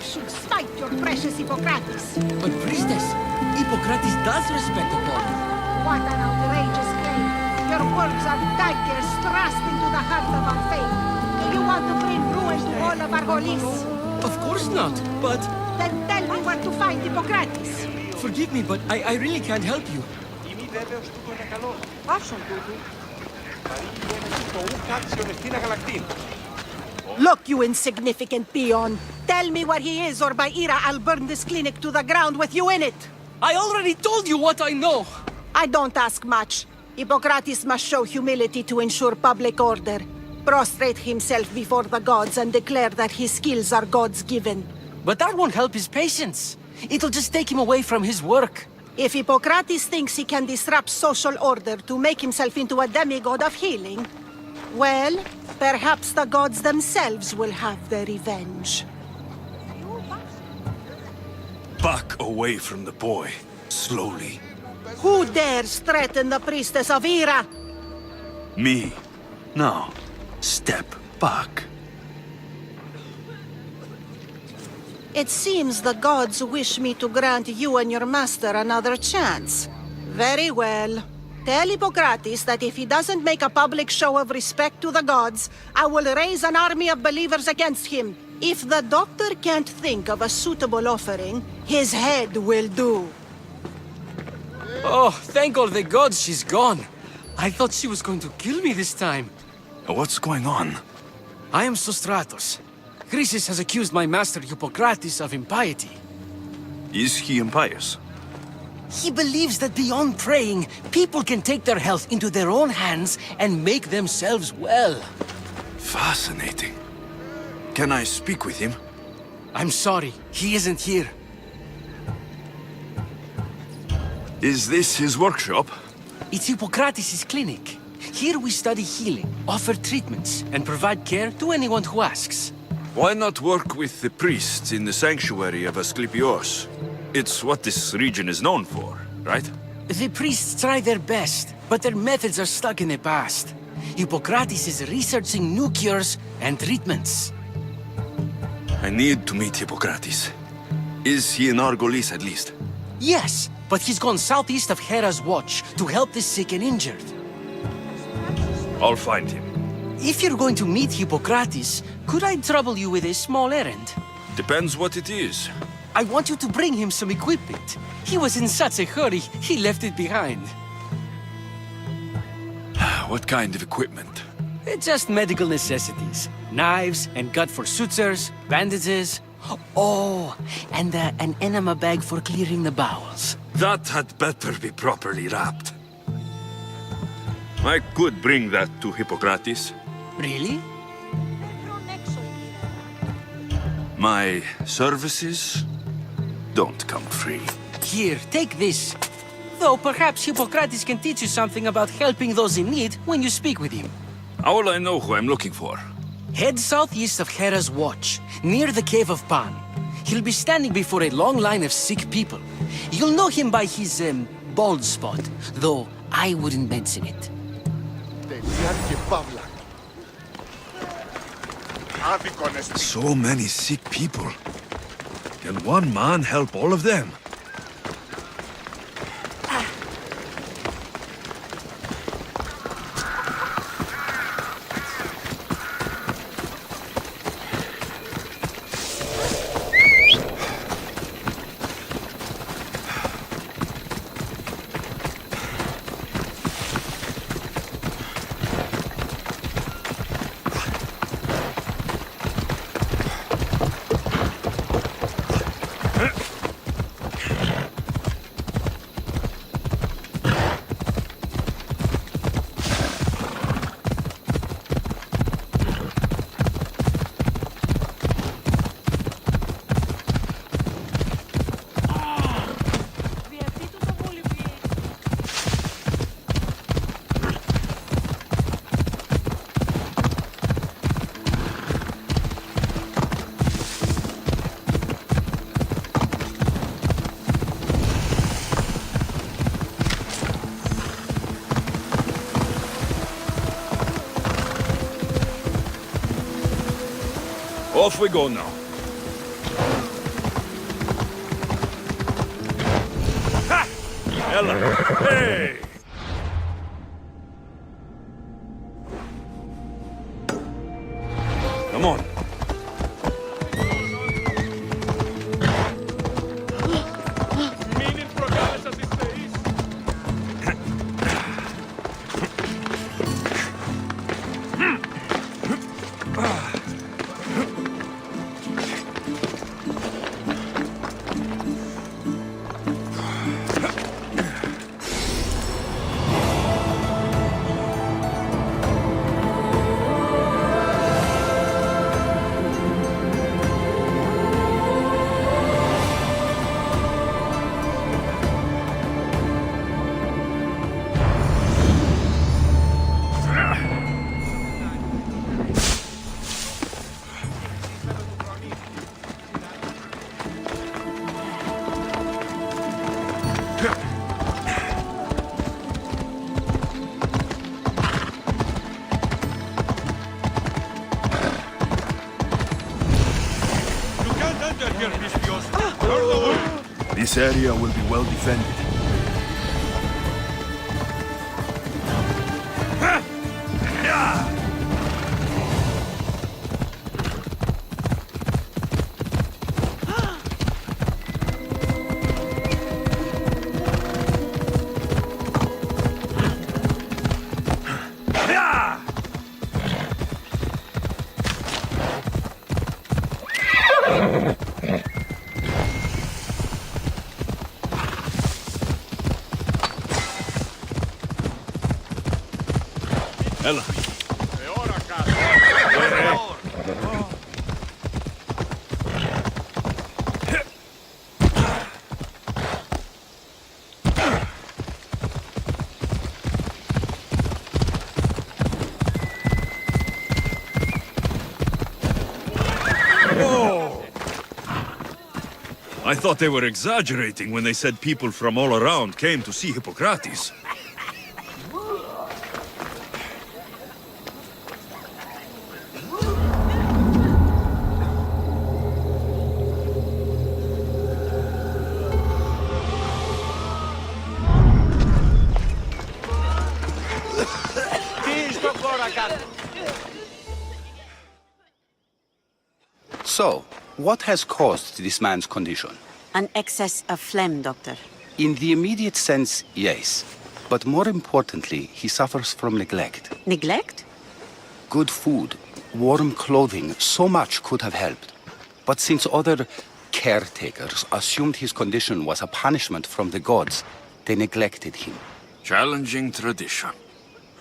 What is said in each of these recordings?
should smite your precious Hippocrates. But priestess, Hippocrates does respect the body. What an outrageous claim. Your words are daggers thrust into the heart of our faith. Do you want to bring ruin to all of our holies? Of course not, but... Then tell me where to find Hippocrates. Forgive me, but I really can't help you. Είμαι βέβαιος τούτο είναι καλό. Πάψον τούτου. Παρήγει ένεση το ου κάξιον ευθύνα γαλακτήν. Look, you insignificant peon. Tell me where he is, or by Ira, I'll burn this clinic to the ground with you in it. I already told you what I know. I don't ask much. Hippocrates must show humility to ensure public order. Prostrate himself before the gods and declare that his skills are God's given. But that won't help his patients. It'll just take him away from his work. If Hippocrates thinks he can disrupt social order to make himself into a demigod of healing, well, perhaps the gods themselves will have their revenge. Back away from the boy, slowly. Who dares threaten the priestess of Ira? Me. Now, step back. It seems the gods wish me to grant you and your master another chance. Very well. Tell Hippocrates that if he doesn't make a public show of respect to the gods, I will raise an army of believers against him. If the doctor can't think of a suitable offering, his head will do. Oh, thank all the gods she's gone. I thought she was going to kill me this time. What's going on? I am Sostratos. Chrysis has accused my master Hippocrates of impiety. Is he impious? He believes that beyond praying, people can take their health into their own hands and make themselves well. Fascinating. Can I speak with him? I'm sorry, he isn't here. Is this his workshop? It's Hippocrates' clinic. Here we study healing, offer treatments, and provide care to anyone who asks. Why not work with the priests in the sanctuary of Asclepios? It's what this region is known for, right? The priests try their best, but their methods are stuck in the past. Hippocrates is researching new cures and treatments. I need to meet Hippocrates. Is he in Argolis at least? Yes, but he's gone southeast of Hera's watch to help the sick and injured. I'll find him. If you're going to meet Hippocrates, could I trouble you with a small errand? Depends what it is. I want you to bring him some equipment. He was in such a hurry, he left it behind. What kind of equipment? Just medical necessities. Knives and gut for sutures, bandages. Oh, and an enema bag for clearing the bowels. That had better be properly wrapped. I could bring that to Hippocrates. Really? My services don't come free. Here, take this. Though perhaps Hippocrates can teach you something about helping those in need when you speak with him. How will I know who I'm looking for? Head southeast of Hera's watch, near the Cave of Pan. He'll be standing before a long line of sick people. You'll know him by his, bald spot, though I wouldn't mention it. So many sick people. Can one man help all of them? Off we go now. Ella! Hey! Come on. This area will be well defended. Ella. I thought they were exaggerating when they said people from all around came to see Hippocrates. So, what has caused this man's condition? An excess of phlegm, Doctor. In the immediate sense, yes. But more importantly, he suffers from neglect. Neglect? Good food, warm clothing, so much could have helped. But since other caretakers assumed his condition was a punishment from the gods, they neglected him. Challenging tradition.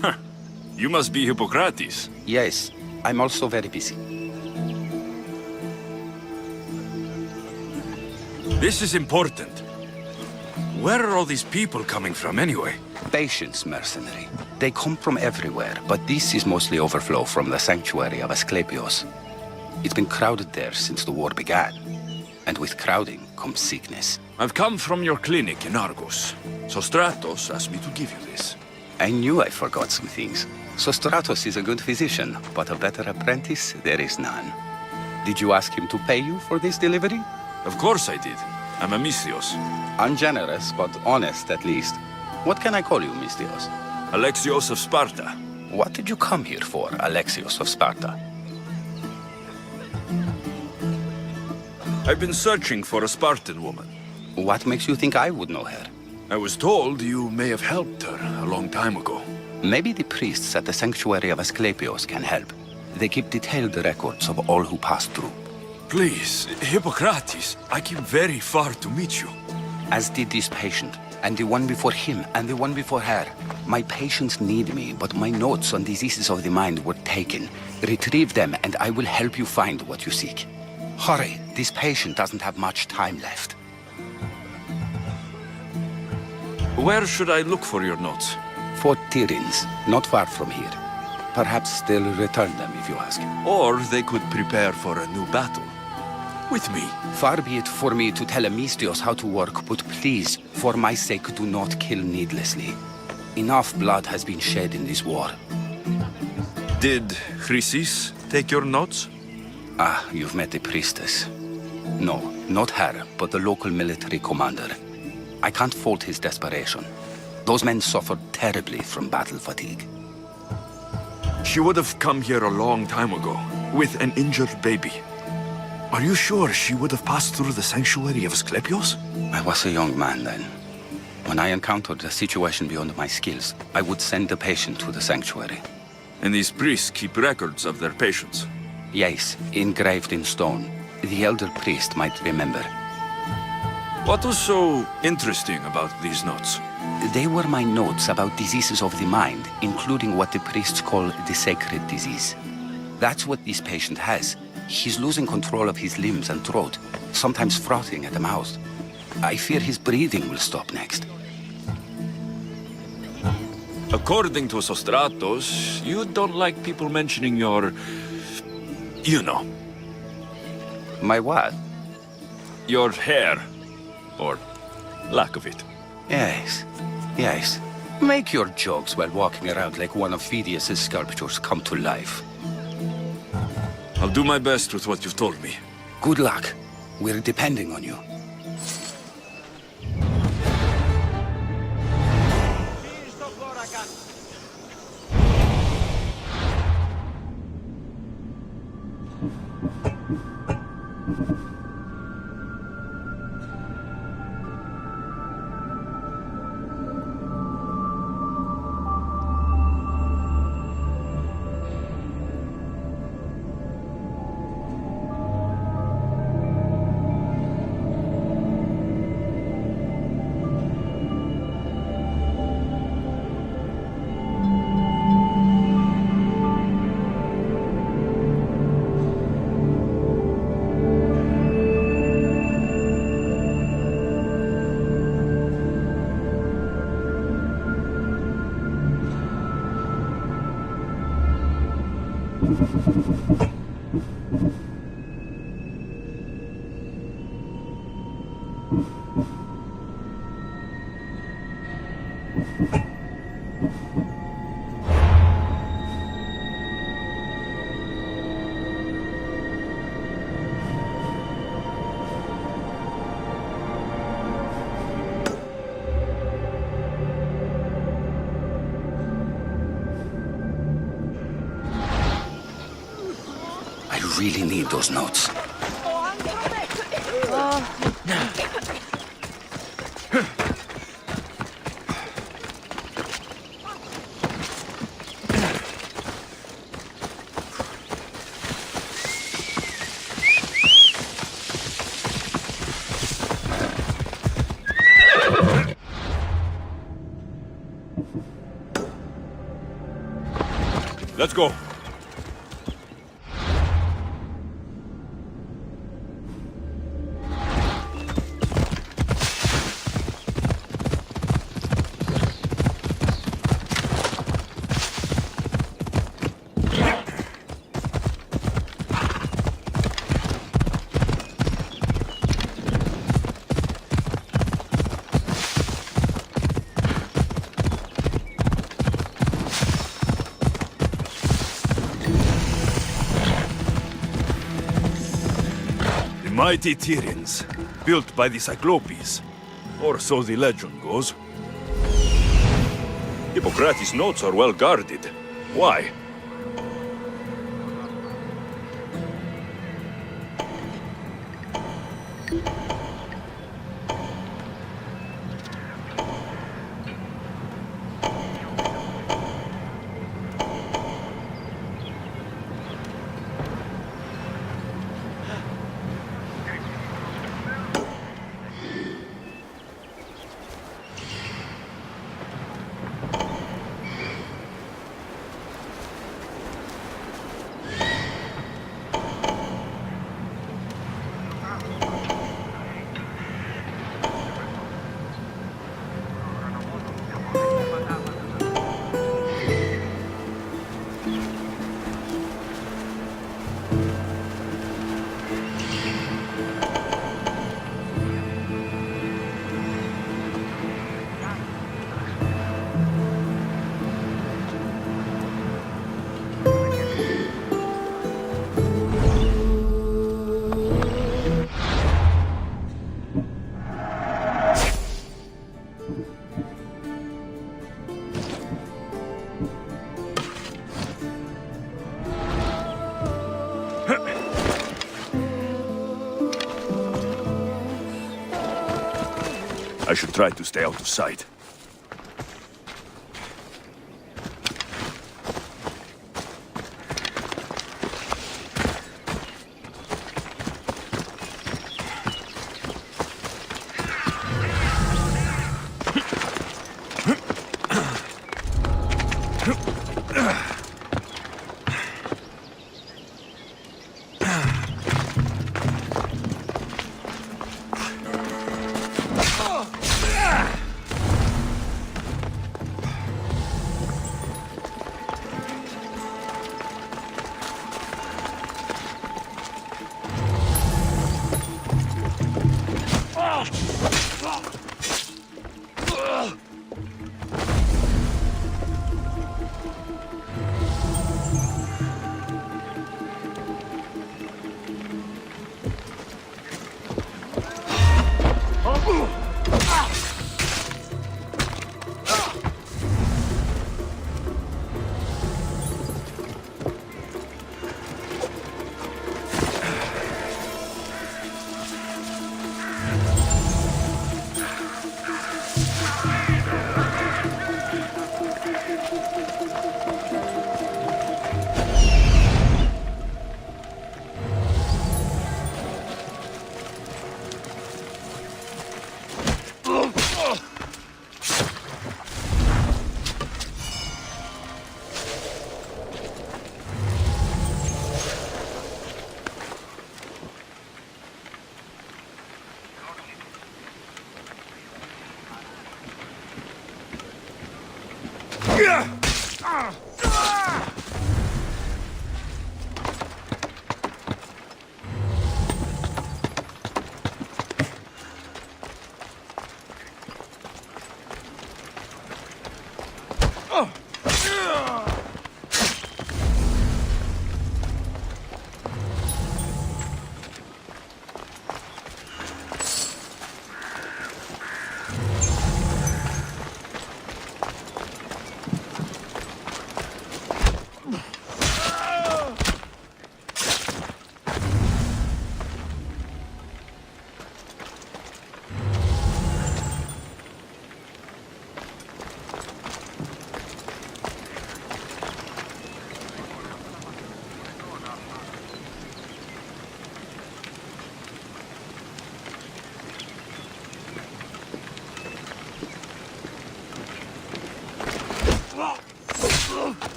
Huh. You must be Hippocrates. Yes, I'm also very busy. This is important. Where are all these people coming from anyway? Patience, mercenary. They come from everywhere, but this is mostly overflow from the sanctuary of Asclepios. It's been crowded there since the war began. And with crowding comes sickness. I've come from your clinic in Argos. So Stratos asked me to give you this. I knew I forgot some things. Sostratos is a good physician, but a better apprentice there is none. Did you ask him to pay you for this delivery? Of course I did. I'm a Mystios. Ungenerous, but honest at least. What can I call you, Mystios? Alexios of Sparta. What did you come here for, Alexios of Sparta? I've been searching for a Spartan woman. What makes you think I would know her? I was told you may have helped her a long time ago. Maybe the priests at the sanctuary of Asclepios can help. They keep detailed records of all who passed through. Please, Hippocrates, I came very far to meet you. As did this patient, and the one before him, and the one before her. My patients need me, but my notes on diseases of the mind were taken. Retrieve them, and I will help you find what you seek. Hurry, this patient doesn't have much time left. Where should I look for your notes? For Tyrins, not far from here. Perhaps they'll return them if you ask. Or they could prepare for a new battle. With me. Far be it for me to tell Amistios how to work, but please, for my sake, do not kill needlessly. Enough blood has been shed in this war. Did Chrysis take your notes? Ah, you've met the priestess. No, not her, but the local military commander. I can't fault his desperation. Those men suffered terribly from battle fatigue. She would have come here a long time ago, with an injured baby. Are you sure she would have passed through the sanctuary of Asclepios? I was a young man then. When I encountered a situation beyond my skills, I would send the patient to the sanctuary. And these priests keep records of their patients. Yes, engraved in stone. The elder priest might remember. What was so interesting about these notes? They were my notes about diseases of the mind, including what the priests call the sacred disease. That's what this patient has. He's losing control of his limbs and throat, sometimes frothing at the mouth. I fear his breathing will stop next. According to Sostratos, you don't like people mentioning your... you know. My what? Your hair. Or lack of it. Yes, yes. Make your jokes while walking around like one of Phidias' sculptures come to life. I'll do my best with what you've told me. Good luck. We're depending on you. I really need those notes. Let's go. Mighty Tyrians, built by the Cyclopes, or so the legend goes. Hippocrates' notes are well guarded. Why? I should try to stay out of sight.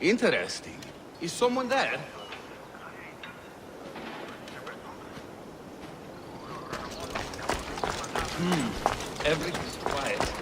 Interesting. Is someone there? Everything's quiet.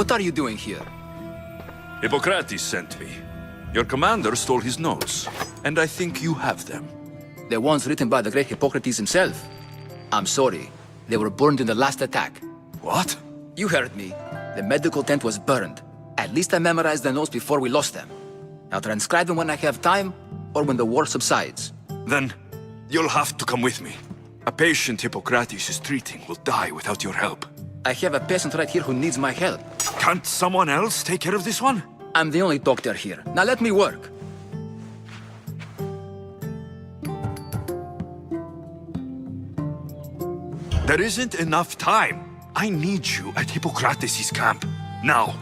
What are you doing here? Hippocrates sent me. Your commander stole his notes, and I think you have them. The ones written by the great Hippocrates himself. I'm sorry. They were burned in the last attack. What? You heard me. The medical tent was burned. At least I memorized the notes before we lost them. I'll transcribe them when I have time, or when the war subsides. Then, you'll have to come with me. A patient Hippocrates is treating will die without your help. I have a patient right here who needs my help. Can't someone else take care of this one? I'm the only doctor here. Now let me work. There isn't enough time. I need you at Hippocrates' camp. Now.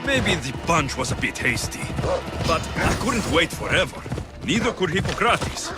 Maybe the punch was a bit hasty, but I couldn't wait forever. Neither could Hippocrates.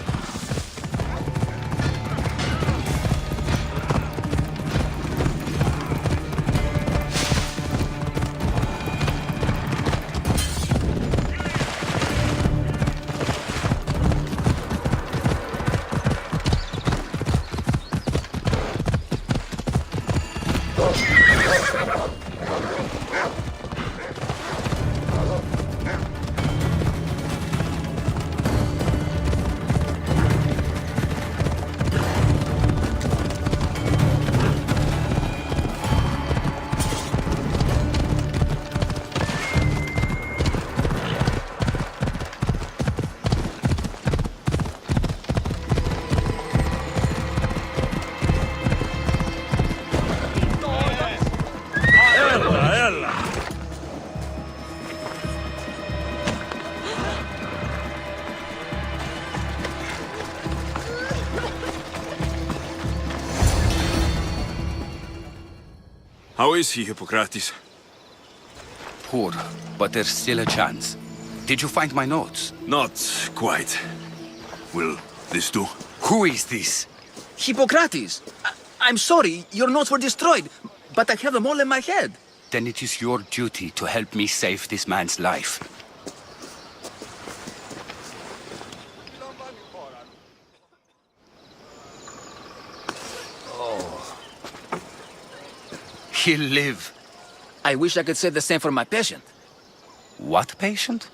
How is he, Hippocrates? Poor, but there's still a chance. Did you find my notes? Not quite. Will this do? Who is this? Hippocrates! I'm sorry, your notes were destroyed, but I have them all in my head. Then it is your duty to help me save this man's life. He'll live. I wish I could say the same for my patient. What patient?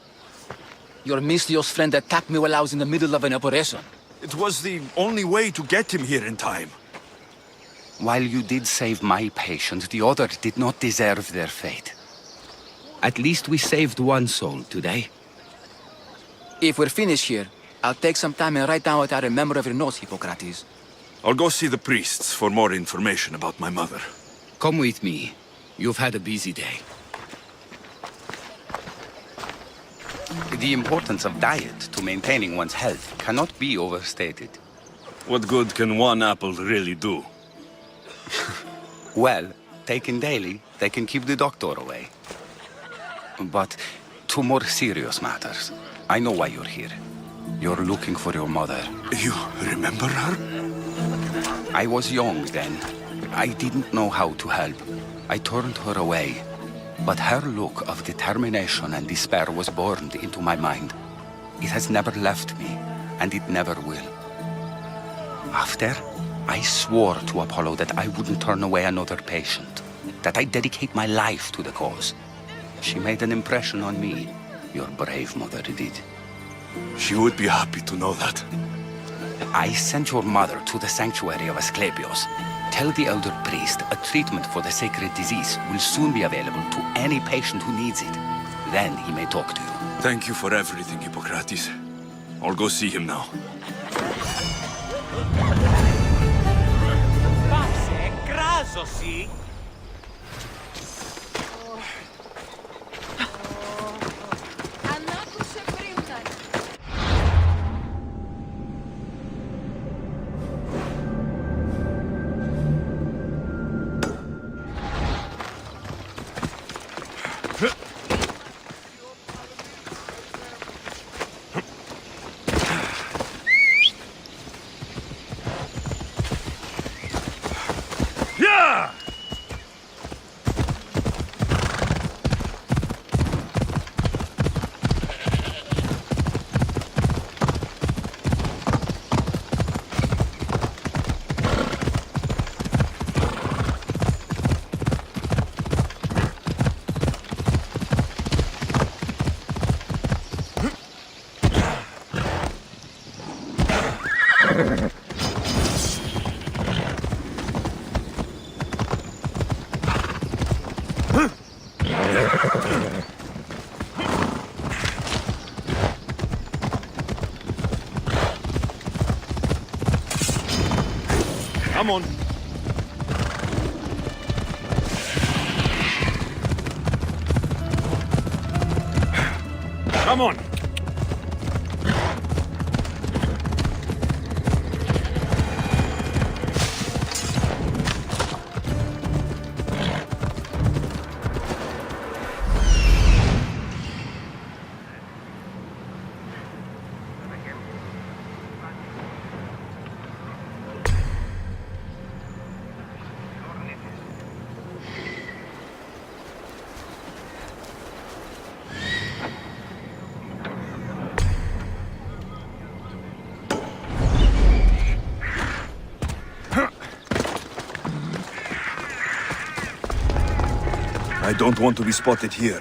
Your mysterious friend attacked me while I was in the middle of an operation. It was the only way to get him here in time. While you did save my patient, the other did not deserve their fate. At least we saved one soul today. If we're finished here, I'll take some time and write down what I remember of your notes, Hippocrates. I'll go see the priests for more information about my mother. Come with me. You've had a busy day. The importance of diet to maintaining one's health cannot be overstated. What good can one apple really do? Well, taken daily, they can keep the doctor away. But to more serious matters, I know why you're here. You're looking for your mother. You remember her? I was young then. I didn't know how to help. I turned her away. But her look of determination and despair was burned into my mind. It has never left me, and it never will. After, I swore to Apollo that I wouldn't turn away another patient, that I'd dedicate my life to the cause. She made an impression on me. Your brave mother did. She would be happy to know that. I sent your mother to the sanctuary of Asclepios. Tell the elder priest a treatment for the sacred disease will soon be available to any patient who needs it. Then he may talk to you. Thank you for everything, Hippocrates. I'll go see him now. Come on. Come on. I don't want to be spotted here.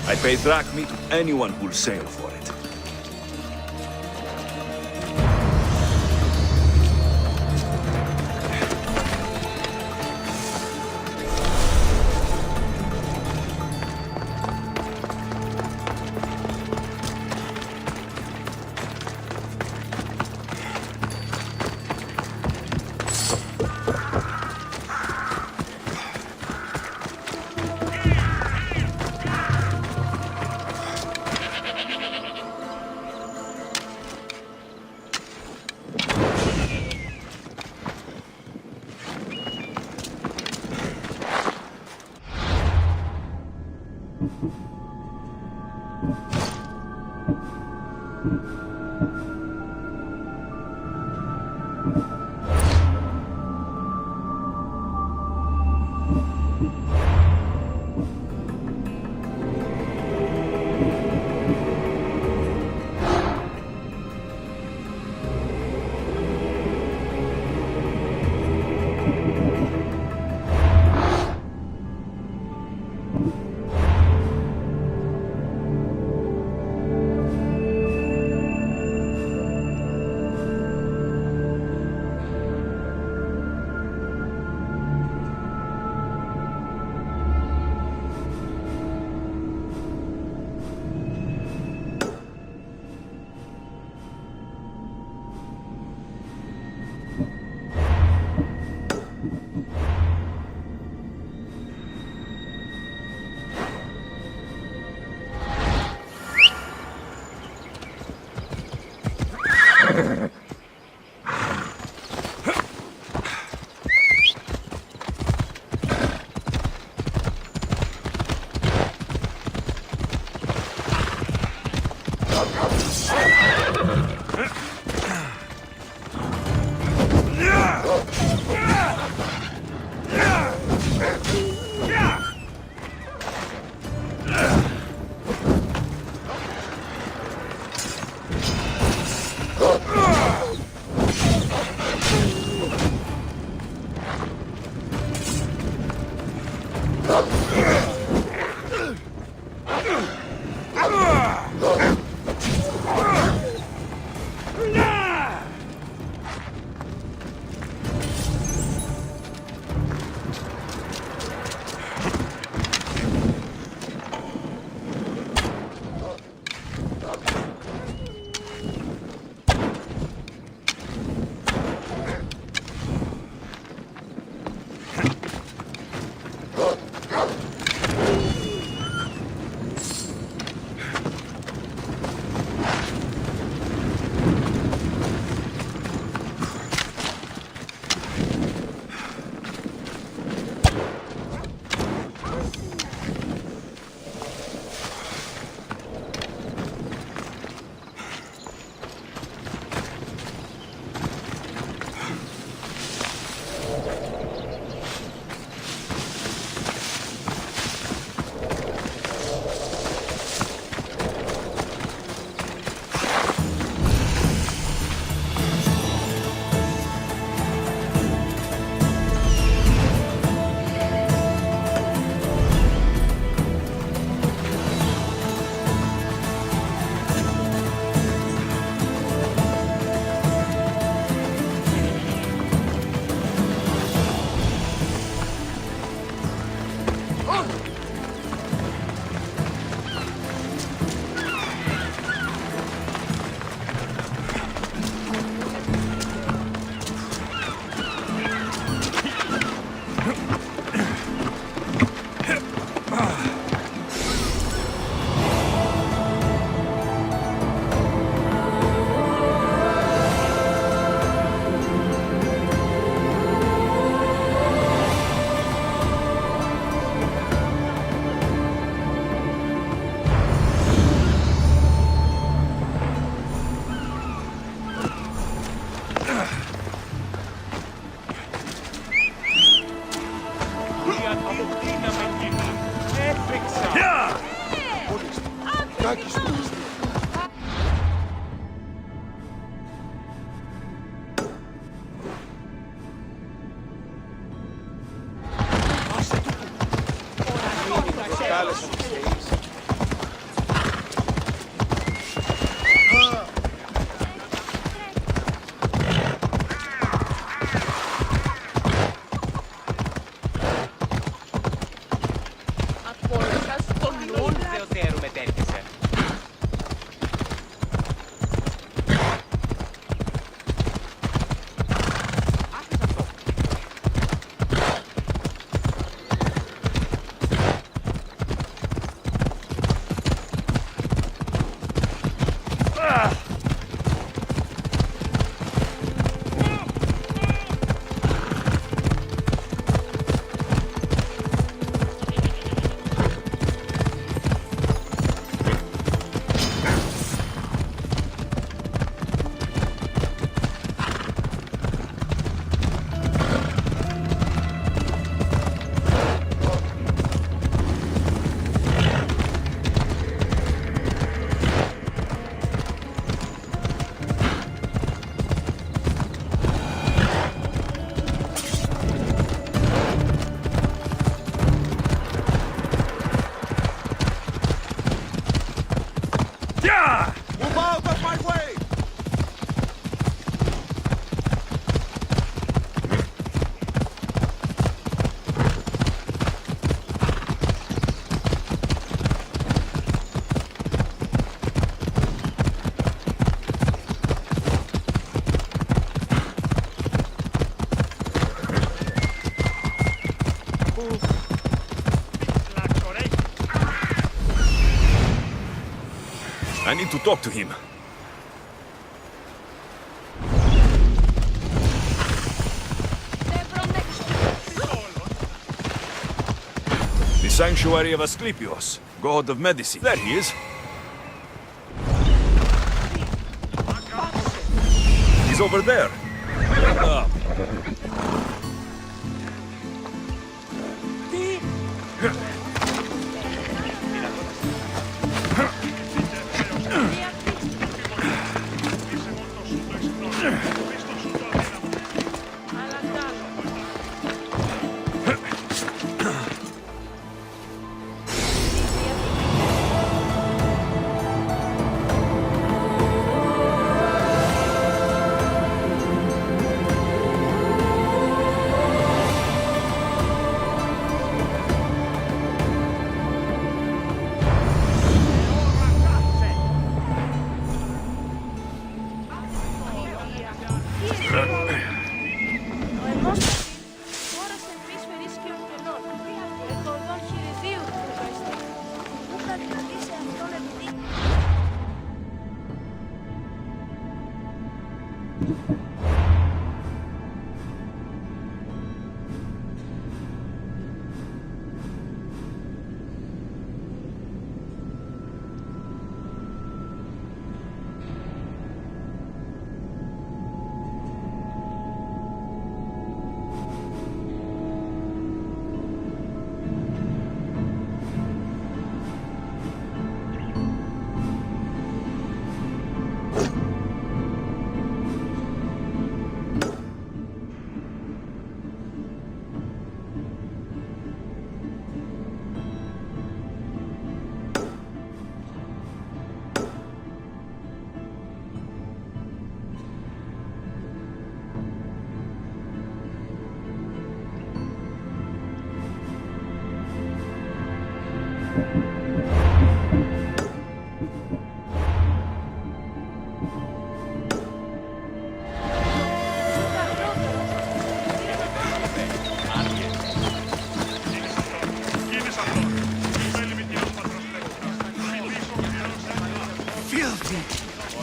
I pay drachmi to anyone who'll sail for it. I need to talk to him. The sanctuary of Asclepios, god of medicine. There he is. He's over there.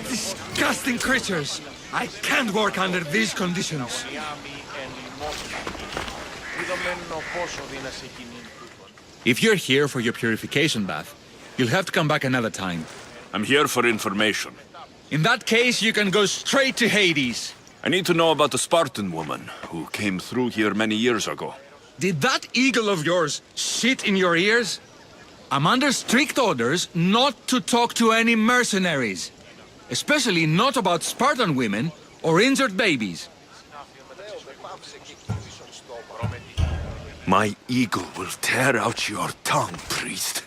Disgusting creatures! I can't work under these conditions. If you're here for your purification bath, you'll have to come back another time. I'm here for information. In that case, you can go straight to Hades. I need to know about the Spartan woman who came through here many years ago. Did that eagle of yours shit in your ears? I'm under strict orders not to talk to any mercenaries. Especially not about Spartan women or injured babies. My eagle will tear out your tongue, priest.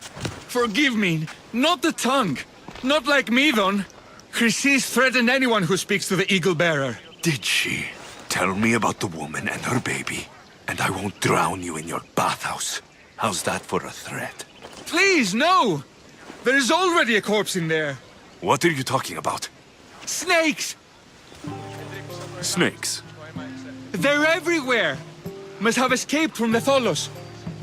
Forgive me, not the tongue. Not like Medon. Chrysis threatened anyone who speaks to the eagle bearer. Did she? Tell me about the woman and her baby, and I won't drown you in your bathhouse. How's that for a threat? Please, no! There's already a corpse in there. What are you talking about? Snakes! Snakes? They're everywhere! Must have escaped from the Tholos.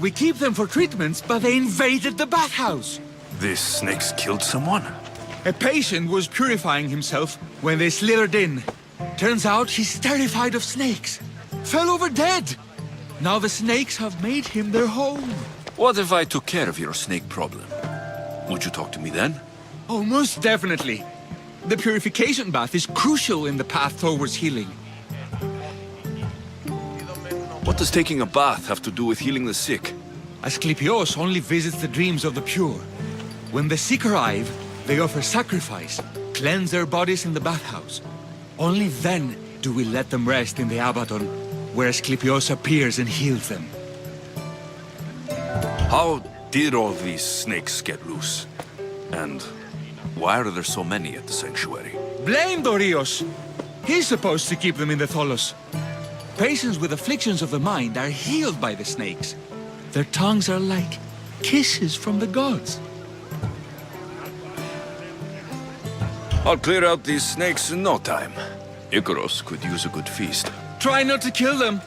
We keep them for treatments, but they invaded the bathhouse. These snakes killed someone? A patient was purifying himself when they slithered in. Turns out he's terrified of snakes. Fell over dead. Now the snakes have made him their home. What if I took care of your snake problem? Would you talk to me then? Oh, most definitely. The purification bath is crucial in the path towards healing. What does taking a bath have to do with healing the sick? Asclepios only visits the dreams of the pure. When the sick arrive, they offer sacrifice, cleanse their bodies in the bathhouse. Only then do we let them rest in the Abaddon, where Asclepios appears and heals them. How did all these snakes get loose? And why are there so many at the sanctuary? Blame Dorios! He's supposed to keep them in the Tholos. Patients with afflictions of the mind are healed by the snakes. Their tongues are like kisses from the gods. I'll clear out these snakes in no time. Icaros could use a good feast. Try not to kill them.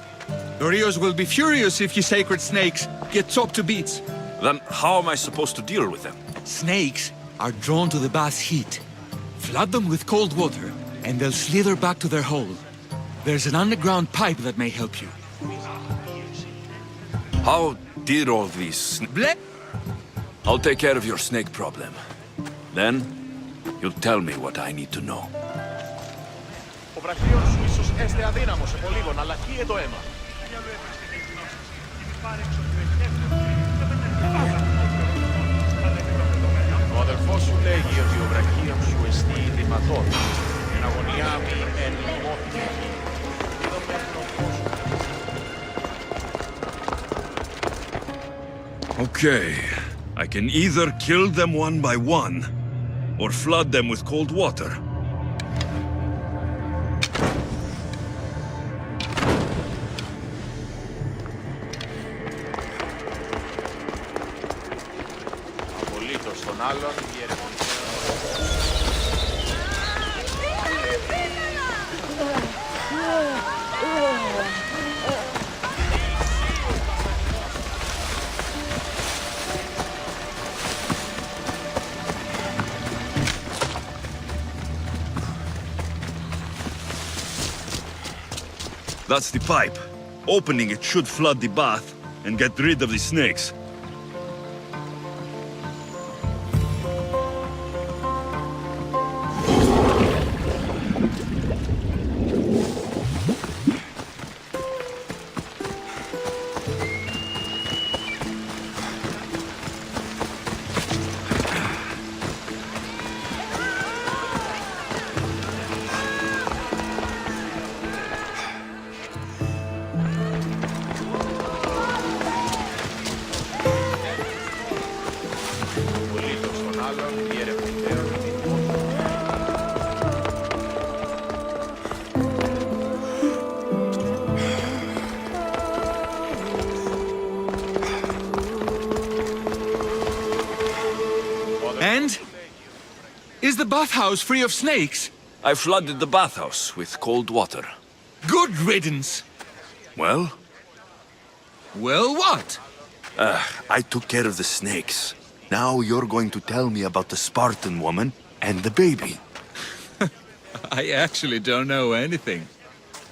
Dorios will be furious if you sacred snakes get chopped to bits. Then how am I supposed to deal with them? Snakes are drawn to the bath's heat. Flood them with cold water, and they'll slither back to their hole. There's an underground pipe that may help you. How did all these... I'll take care of your snake problem. Then, you'll tell me what I need to know. Ο βραχίων σου ίσως έστε αδύναμος σε πολύγων, αλλά κοίε το αίμα. Ο αδελφός σου λέγει ότι ο βραχίων σου εστί ρηματών. Εν αγωνιά μη εν λιμώθη εκεί. Okay. I can either kill them one by one, or flood them with cold water. Απολύτως τον άλλον That's the pipe. Opening it should flood the bath and get rid of the snakes. And? Is the bathhouse free of snakes? I flooded the bathhouse with cold water. Good riddance. Well? Well, what? I took care of the snakes. Now you're going to tell me about the Spartan woman and the baby. I actually don't know anything.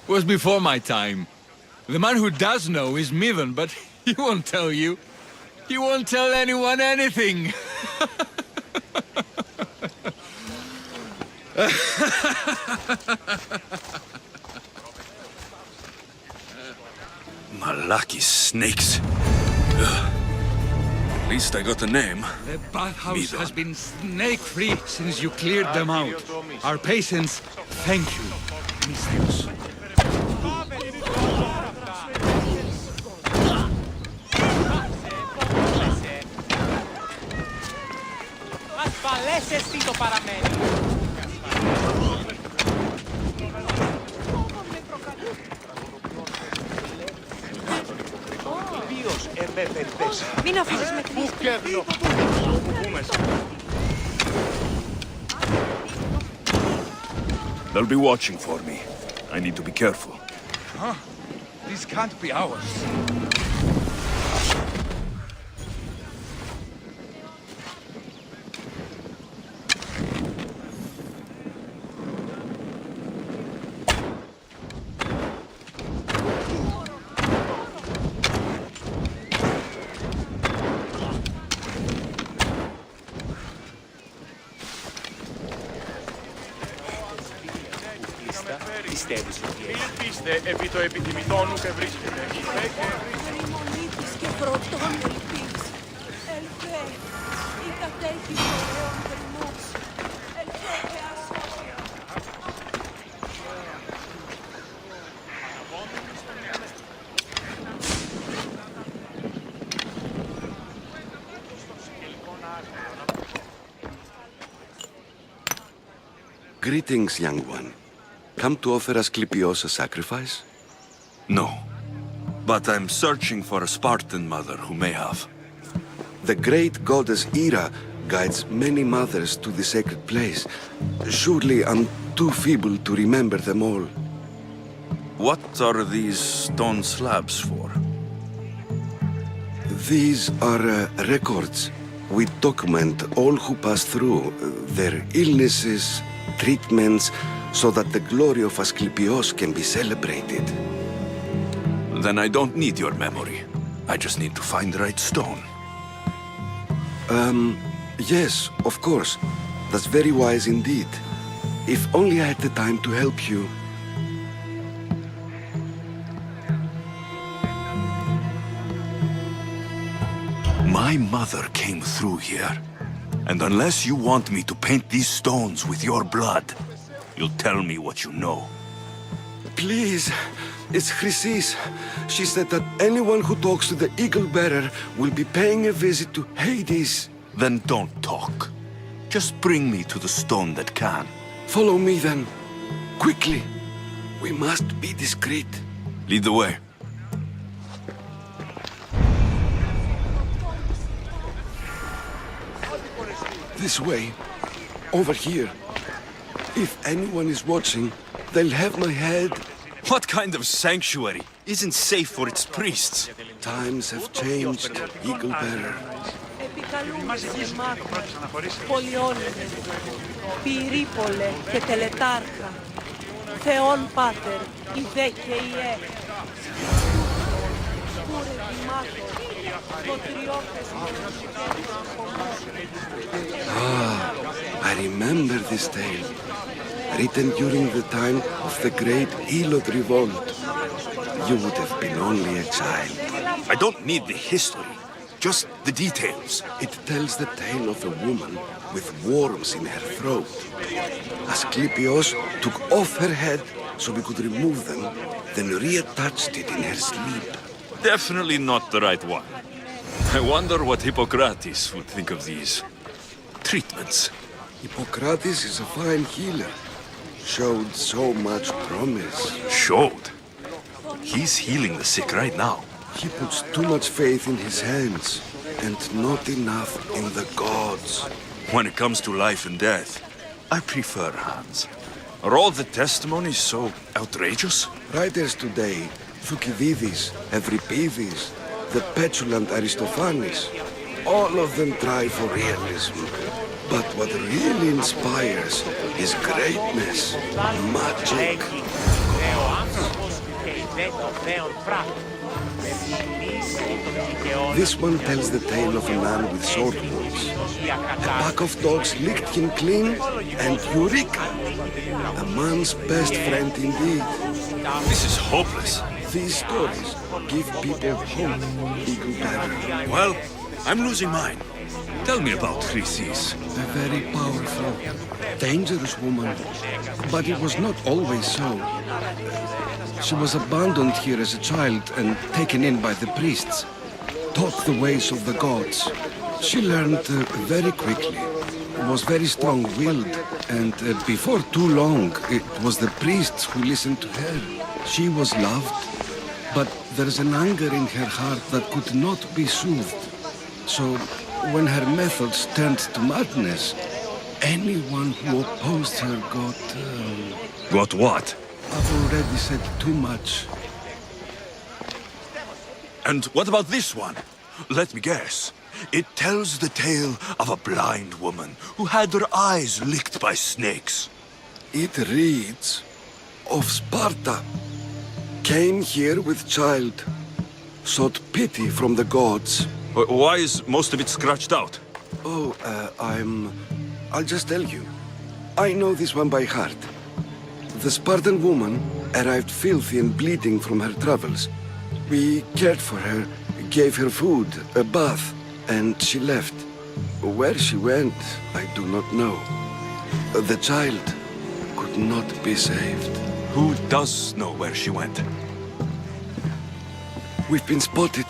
It was before my time. The man who does know is Midden, but he won't tell you. He won't tell anyone anything. Malaki snakes. At least I got a name. The bathhouse Midden. has been snake-free since you cleared them out. Our patients thank you, Mistios. Μην αφήσεις με κρύψει. They'll be watching for me. I need to be careful. Huh? This can't be ours. Πιστεύεις ότι ελπίστε επί το επιθυμητόν και βρίσκεται. Είπε και Μονίτης και πρωτών ελπίς. Ελπέ, η κατέχει φορέων δρυμούς. Ελπέ και ασφάλεια. Greetings, young one. Come to offer Asclepios a sacrifice? No. But I'm searching for a Spartan mother who may have. The great goddess Hera guides many mothers to the sacred place. Surely I'm too feeble to remember them all. What are these stone slabs for? These are records. We document all who pass through, their illnesses, treatments, so that the glory of Asclepios can be celebrated. Then I don't need your memory. I just need to find the right stone. Yes, of course. That's very wise indeed. If only I had the time to help you. My mother came through here. And unless you want me to paint these stones with your blood, you'll tell me what you know. Please, it's Chrysis. She said that anyone who talks to the Eagle Bearer will be paying a visit to Hades. Then don't talk. Just bring me to the stone that can. Follow me then. Quickly. We must be discreet. Lead the way. This way. Over here. If anyone is watching, they'll have my head. What kind of sanctuary isn't safe for its priests? Times have changed, Eagle Bearer. Επικαλούμε συμμάχων, πολιόλυμες, πυρήπολε και τελετάρχα, Θεόν Πάτερ, η δε και η ε. Κούρε δημάχων, κοτριώπες I remember this tale. Written during the time of the great Elot revolt. You would have been only a child. I don't need the history, just the details. It tells the tale of a woman with worms in her throat. Asclepios took off her head so we could remove them, then reattached it in her sleep. Definitely not the right one. I wonder what Hippocrates would think of these treatments. Hippocrates is a fine healer. Showed so much promise. Showed? He's healing the sick right now. He puts too much faith in his hands, and not enough in the gods. When it comes to life and death, I prefer hands. Are all the testimonies so outrageous? Writers today, Thucydides, Euripides, the petulant Aristophanes, all of them try for realism. But what really inspires is greatness, magic. This one tells the tale of a man with sword wounds. A pack of dogs licked him clean, and Eureka! A man's best friend indeed. This is hopeless. These stories give people hope, Eagle Bearer. Well, I'm losing mine. Tell me about Chrysis. A very powerful, dangerous woman. But it was not always so. She was abandoned here as a child and taken in by the priests. Taught the ways of the gods. She learned very quickly. Was very strong-willed. And before too long, it was the priests who listened to her. She was loved. But there's an anger in her heart that could not be soothed. So, when her methods turned to madness, anyone who opposed her got... Got what? I've already said too much. And what about this one? Let me guess. It tells the tale of a blind woman who had her eyes licked by snakes. It reads of Sparta. Came here with child. Sought pity from the gods. Why is most of it scratched out? Oh, I'll just tell you. I know this one by heart. The Spartan woman arrived filthy and bleeding from her travels. We cared for her, gave her food, a bath, and she left. Where she went, I do not know. The child could not be saved. Who does know where she went? We've been spotted.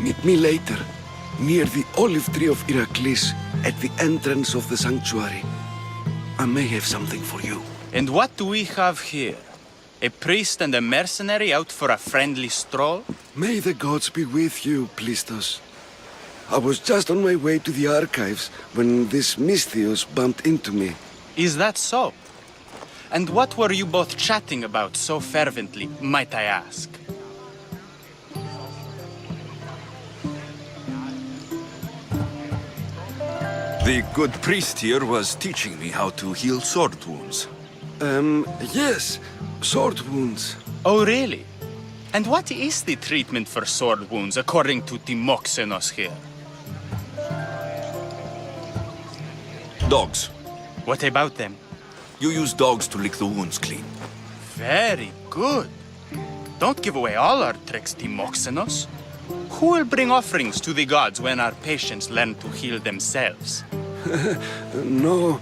Meet me later, near the olive tree of Iraklis, at the entrance of the sanctuary. I may have something for you. And what do we have here? A priest and a mercenary out for a friendly stroll? May the gods be with you, Plistos. I was just on my way to the archives when this Misthios bumped into me. Is that so? And what were you both chatting about so fervently, might I ask? The good priest here was teaching me how to heal sword wounds. Yes. Sword wounds. Oh, really? And what is the treatment for sword wounds according to Timoxenos here? Dogs. What about them? You use dogs to lick the wounds clean. Very good. Don't give away all our tricks, Timoxenos. Who will bring offerings to the gods when our patients learn to heal themselves? No,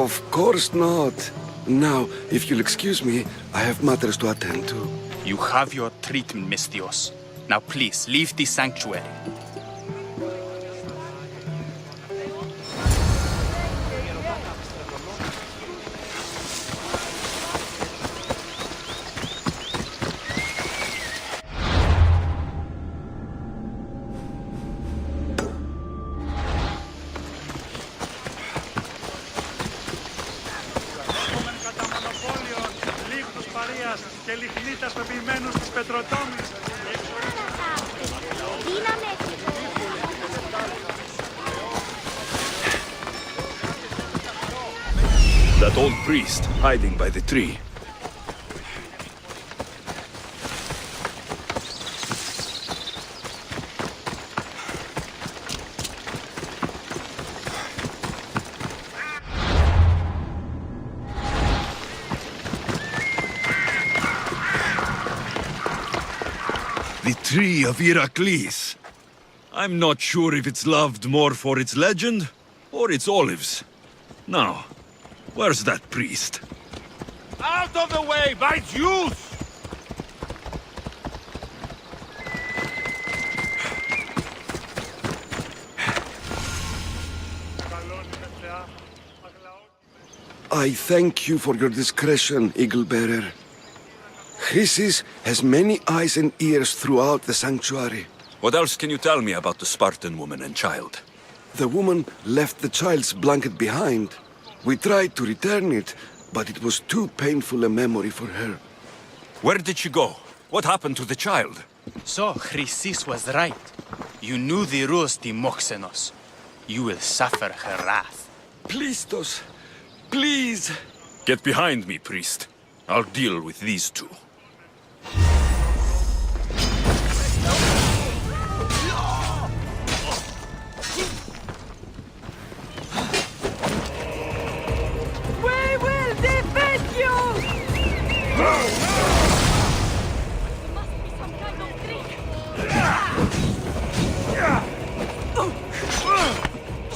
of course not. Now, if you'll excuse me, I have matters to attend to. You have your treatment, Mistios. Now please, leave the sanctuary. Και λιχνίτας πεποιημένους στους πετροτόμους. That old priest hiding by the tree. The tree of Heracles. I'm not sure if it's loved more for its legend or its olives. Now, where's that priest? Out of the way, by Zeus! I thank you for your discretion, Eagle-bearer. Chrysis has many eyes and ears throughout the sanctuary. What else can you tell me about the Spartan woman and child? The woman left the child's blanket behind. We tried to return it, but it was too painful a memory for her. Where did she go? What happened to the child? So, Chrysis was right. You knew the rules, Timoxenos. You will suffer her wrath. Plistos, please. Get behind me, priest. I'll deal with these two. We will defend you!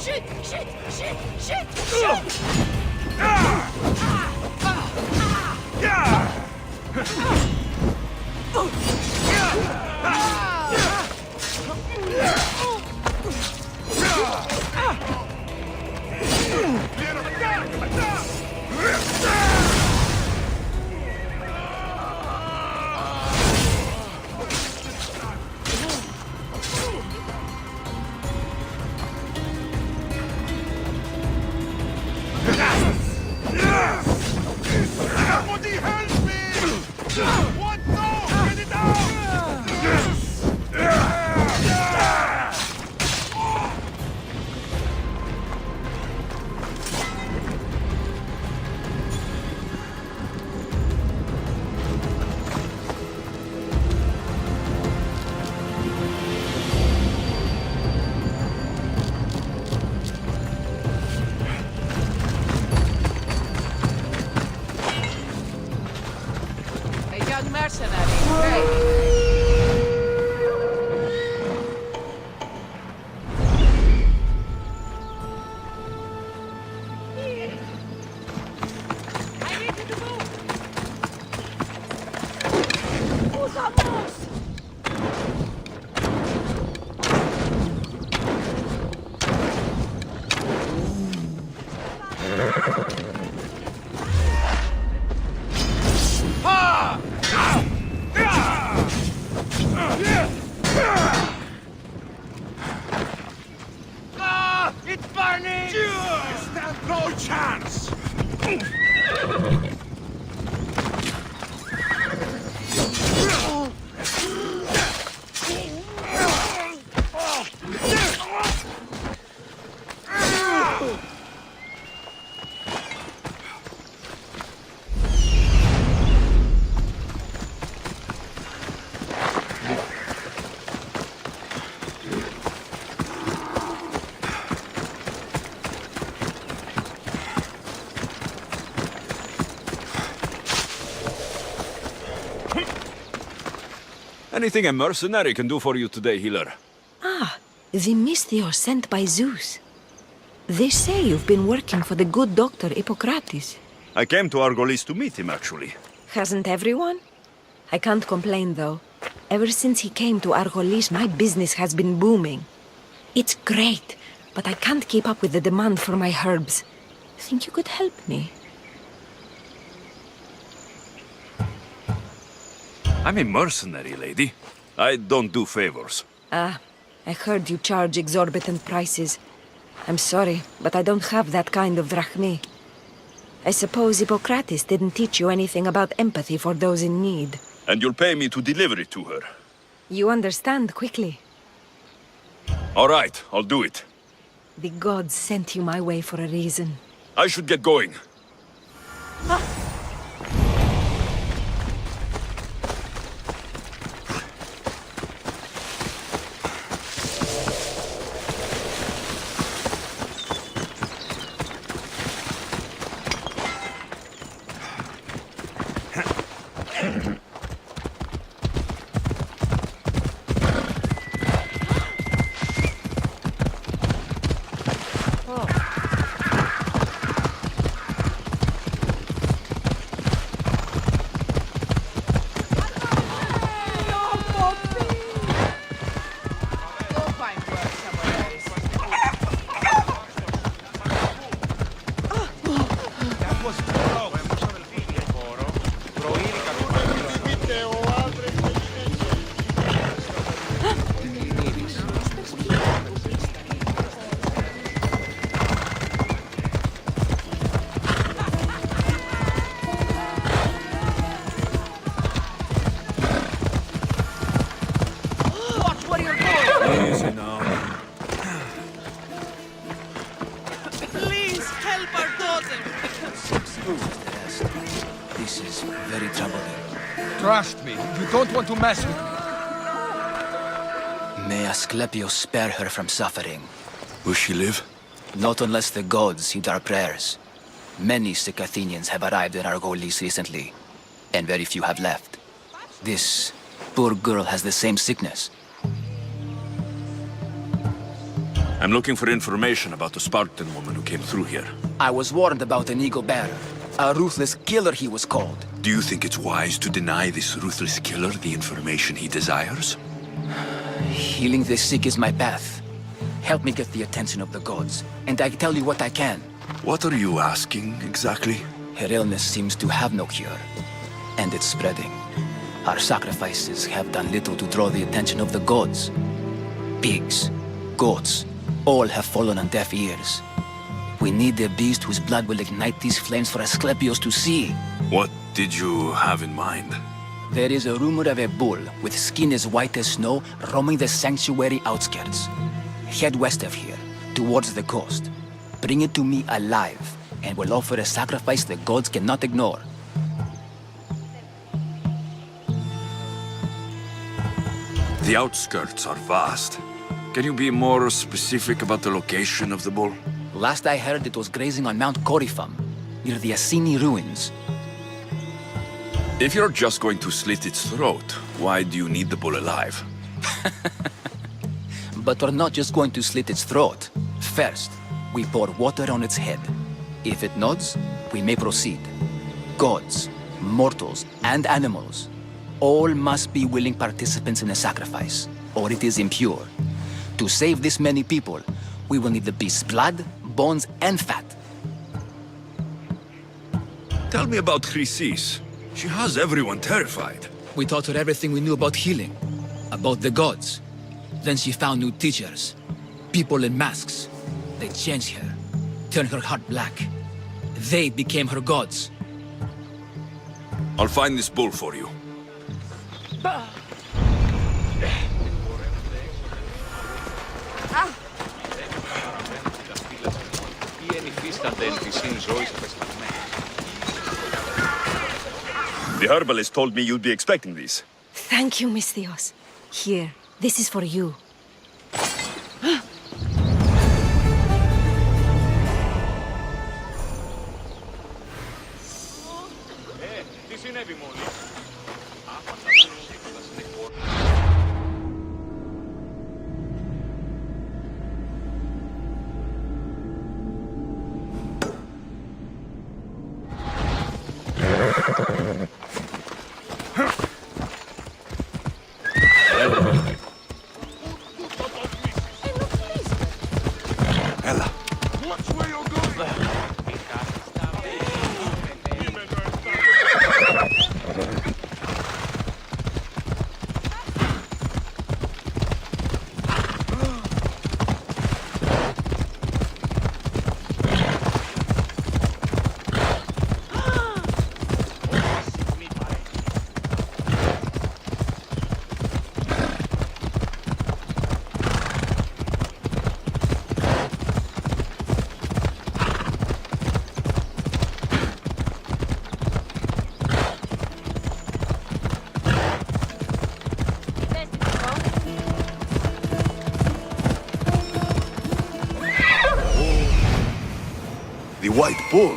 Shit! Shit! Shit! Shit! Shit! Anything a mercenary can do for you today, healer? Ah, the Mystios sent by Zeus. They say you've been working for the good doctor Hippocrates. I came to Argolis to meet him, actually. Hasn't everyone? I can't complain, though. Ever since he came to Argolis, my business has been booming. It's great, but I can't keep up with the demand for my herbs. Think you could help me? I'm a mercenary, lady. I don't do favors. Ah, I heard you charge exorbitant prices. I'm sorry, but I don't have that kind of drachmi. I suppose Hippocrates didn't teach you anything about empathy for those in need. And you'll pay me to deliver it to her. You understand quickly. All right, I'll do it. The gods sent you my way for a reason. I should get going. This is very troubling. Trust me, you don't want to mess with me. May Asclepius spare her from suffering. Will she live? Not unless the gods heed our prayers. Many sick Athenians have arrived in Argolis recently, and very few have left. This poor girl has the same sickness. I'm looking for information about the Spartan woman who came through here. I was warned about an eagle bearer. A ruthless killer, he was called. Do you think it's wise to deny this ruthless killer the information he desires? Healing the sick is my path. Help me get the attention of the gods, and I tell you what I can. What are you asking, exactly? Her illness seems to have no cure, and it's spreading. Our sacrifices have done little to draw the attention of the gods. Pigs, goats, all have fallen on deaf ears. We need a beast whose blood will ignite these flames for Asclepius to see. What did you have in mind? There is a rumor of a bull with skin as white as snow roaming the sanctuary outskirts. Head west of here, towards the coast. Bring it to me alive, and we'll offer a sacrifice the gods cannot ignore. The outskirts are vast. Can you be more specific about the location of the bull? Last I heard, it was grazing on Mount Corifum, near the Assini ruins. If you're just going to slit its throat, why do you need the bull alive? But we're not just going to slit its throat. First, we pour water on its head. If it nods, we may proceed. Gods, mortals, and animals, all must be willing participants in the sacrifice, or it is impure. To save this many people, we will need the beast's blood, bones, and fat. Tell me about Chrysis. She has everyone terrified. We taught her everything we knew about healing, about the gods. Then she found new teachers, people in masks. They changed her, turned her heart black. They became her gods. I'll find this bull for you. The herbalist told me you'd be expecting these. Thank you, Mystios. Here, this is for you. White Bull.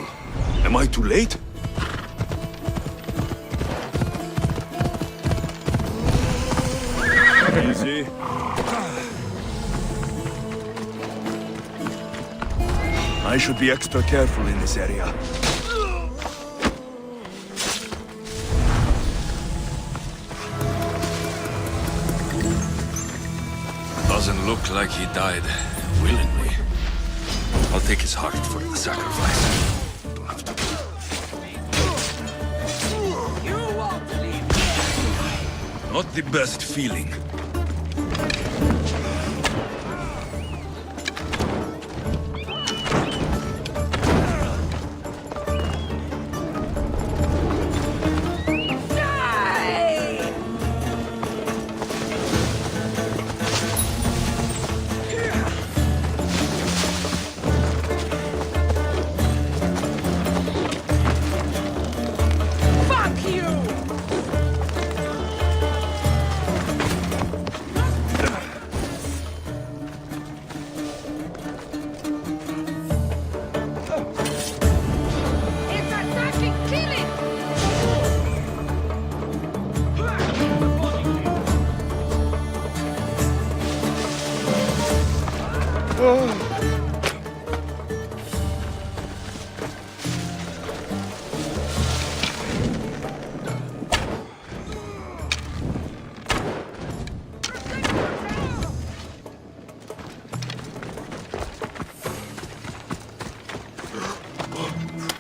Am I too late? Easy. I should be extra careful in this area. Doesn't look like he died willingly. I'll take his heart for the sacrifice. Don't have to. Not the best feeling.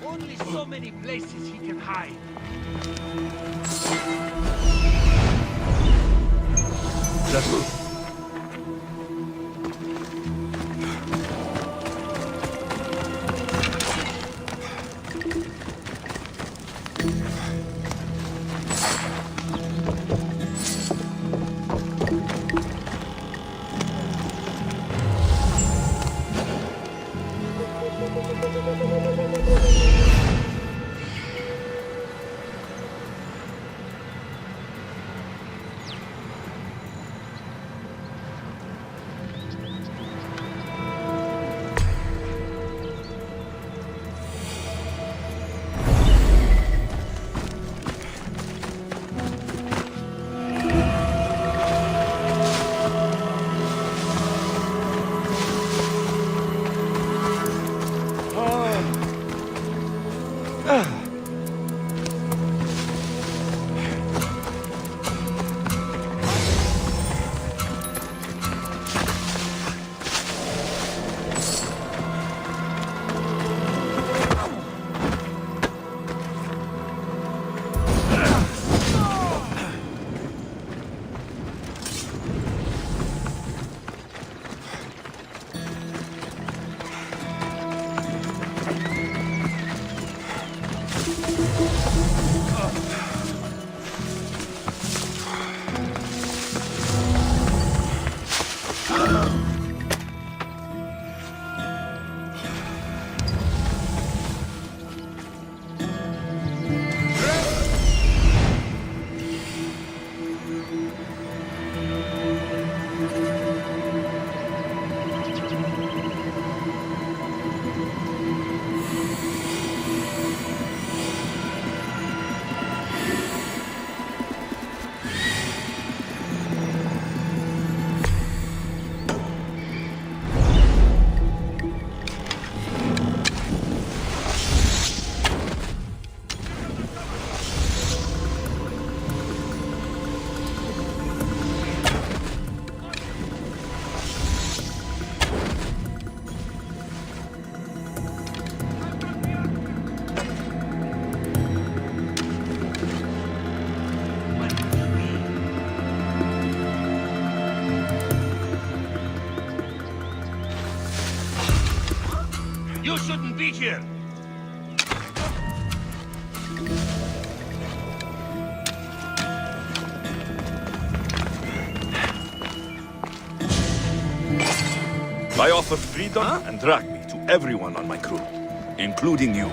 Only so many places he can hide. You shouldn't be here! I offer freedom and drag me to everyone on my crew, including you.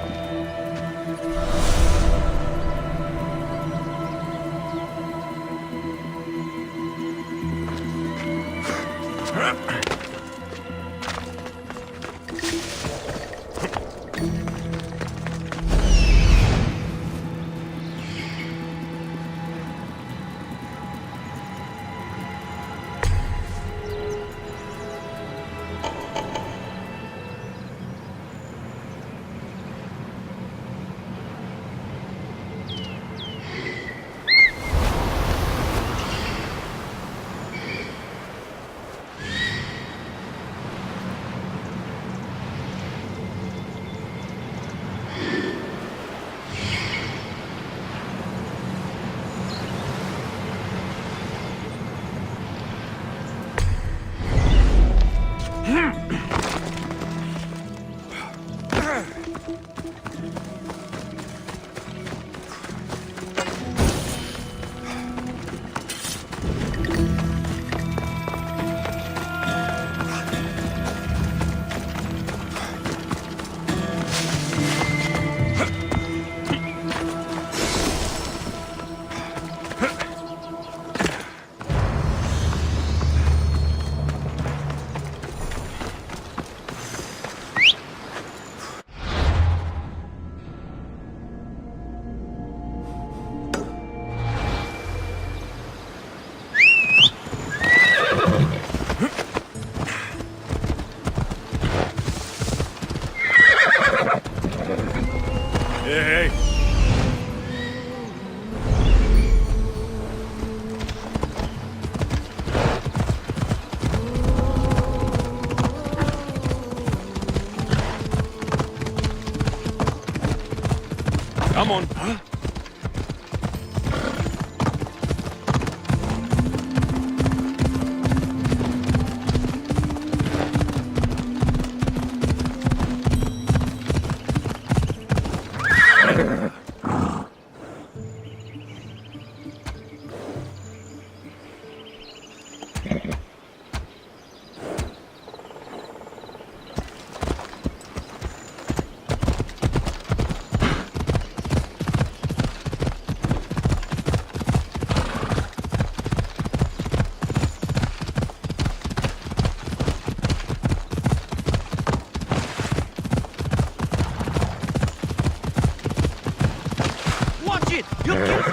Come on. Watch it! You killed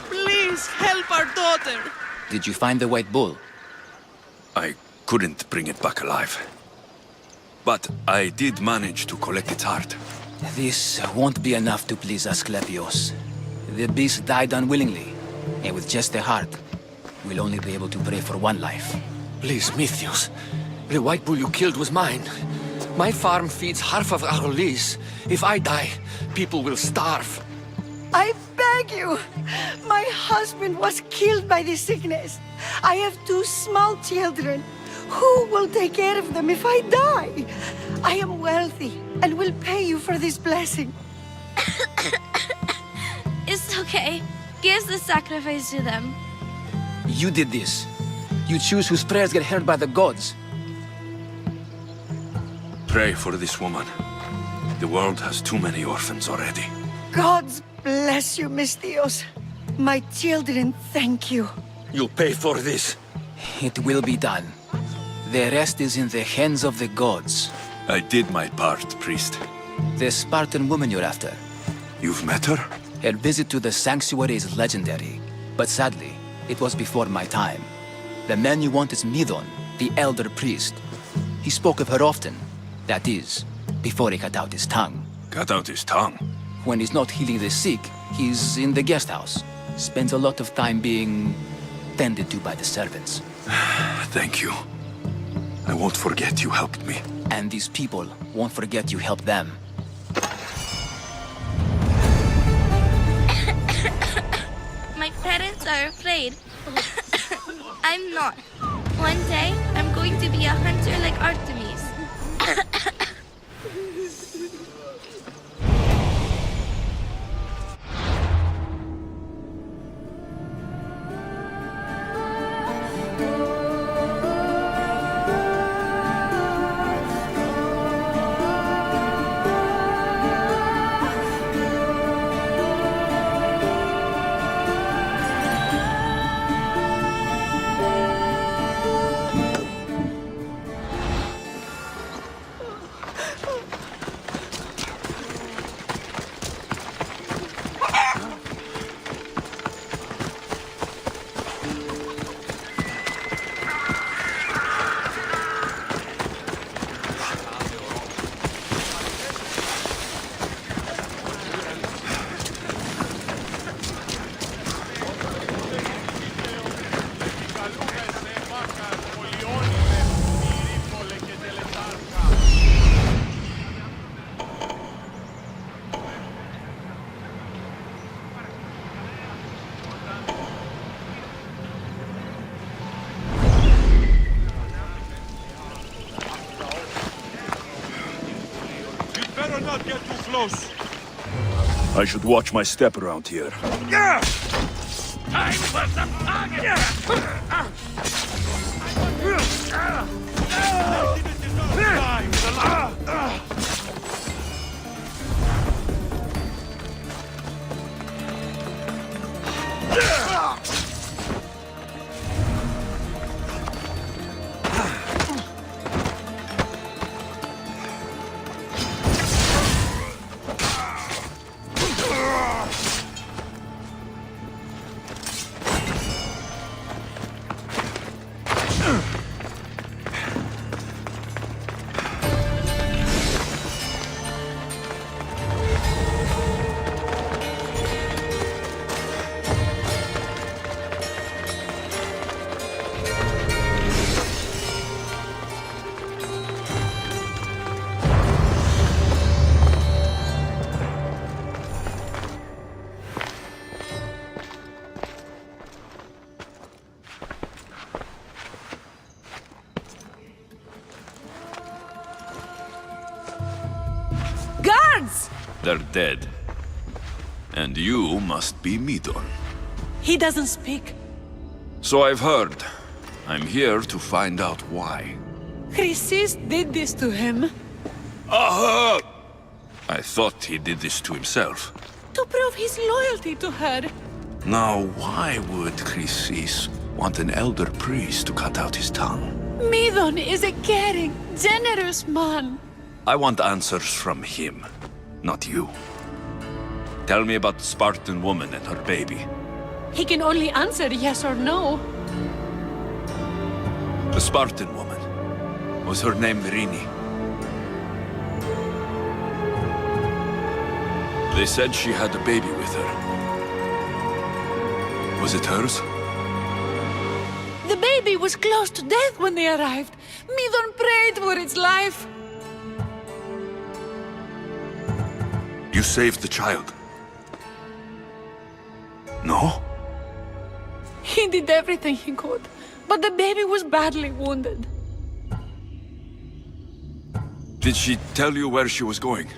Please help our daughter! Did you find the white bull? I couldn't bring it back alive. But I did manage to collect its heart. This won't be enough to please Asclepios. The beast died unwillingly, and with just the heart, we'll only be able to pray for one life. Please, Mythios. The white bull you killed was mine. My farm feeds half of Argolis. If I die, people will starve. I beg you! My husband was killed by this sickness. I have 2 small children. Who will take care of them if I die? I am wealthy and will pay you for this blessing. It's okay. Give the sacrifice to them. You did this. You choose whose prayers get heard by the gods. Pray for this woman. The world has too many orphans already. Gods bless you, Mystios. My children thank you. You'll pay for this. It will be done. The rest is in the hands of the gods. I did my part, priest. The Spartan woman you're after. You've met her? Her visit to the sanctuary is legendary, but sadly, it was before my time. The man you want is Midon, the elder priest. He spoke of her often. That is, before he cut out his tongue. Cut out his tongue? When he's not healing the sick, he's in the guest house. Spends a lot of time being tended to by the servants. Thank you. I won't forget you helped me. And these people won't forget you helped them. My parents are afraid. I'm not. One day, I'm going to be a hunter like Artemis. Not get too close. I should watch my step around here. Yeah! Time for some target! They're dead. And you must be Midon. He doesn't speak. So I've heard. I'm here to find out why. Chrysis did this to him. Aha! I thought he did this to himself. To prove his loyalty to her. Now, why would Chrysis want an elder priest to cut out his tongue? Midon is a caring, generous man. I want answers from him, not you. Tell me about the Spartan woman and her baby. He can only answer yes or no. The Spartan woman. Was her name Rini? They said she had a baby with her. Was it hers? The baby was close to death when they arrived. Midon prayed for its life. You saved the child. No? He did everything he could, but the baby was badly wounded. Did she tell you where she was going?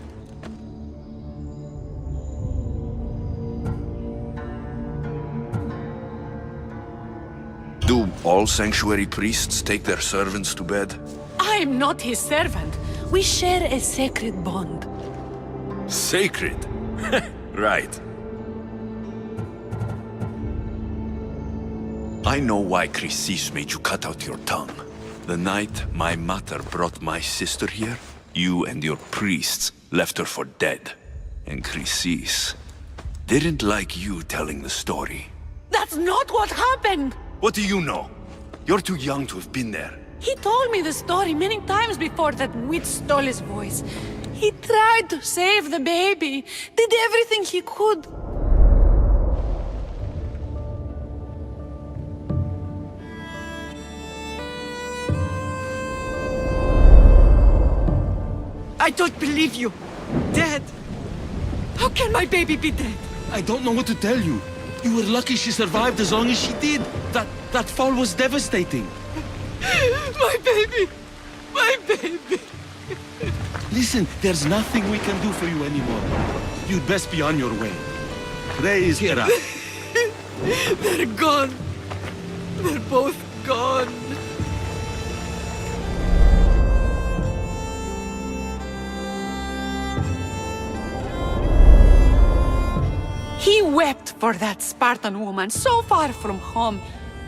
Do all sanctuary priests take their servants to bed? I am not his servant. We share a sacred bond. Sacred? Right. I know why Chrysis made you cut out your tongue. The night my mother brought my sister here, you and your priests left her for dead. And Chrysis didn't like you telling the story. That's not what happened! What do you know? You're too young to have been there. He told me the story many times before that witch stole his voice. He tried to save the baby, did everything he could. I don't believe you. Dead. How can my baby be dead? I don't know what to tell you. You were lucky she survived as long as she did. That fall was devastating. My baby! My baby! Listen, there's nothing we can do for you anymore. You'd best be on your way. Praise Hera. They're gone. They're both gone. He wept for that Spartan woman so far from home.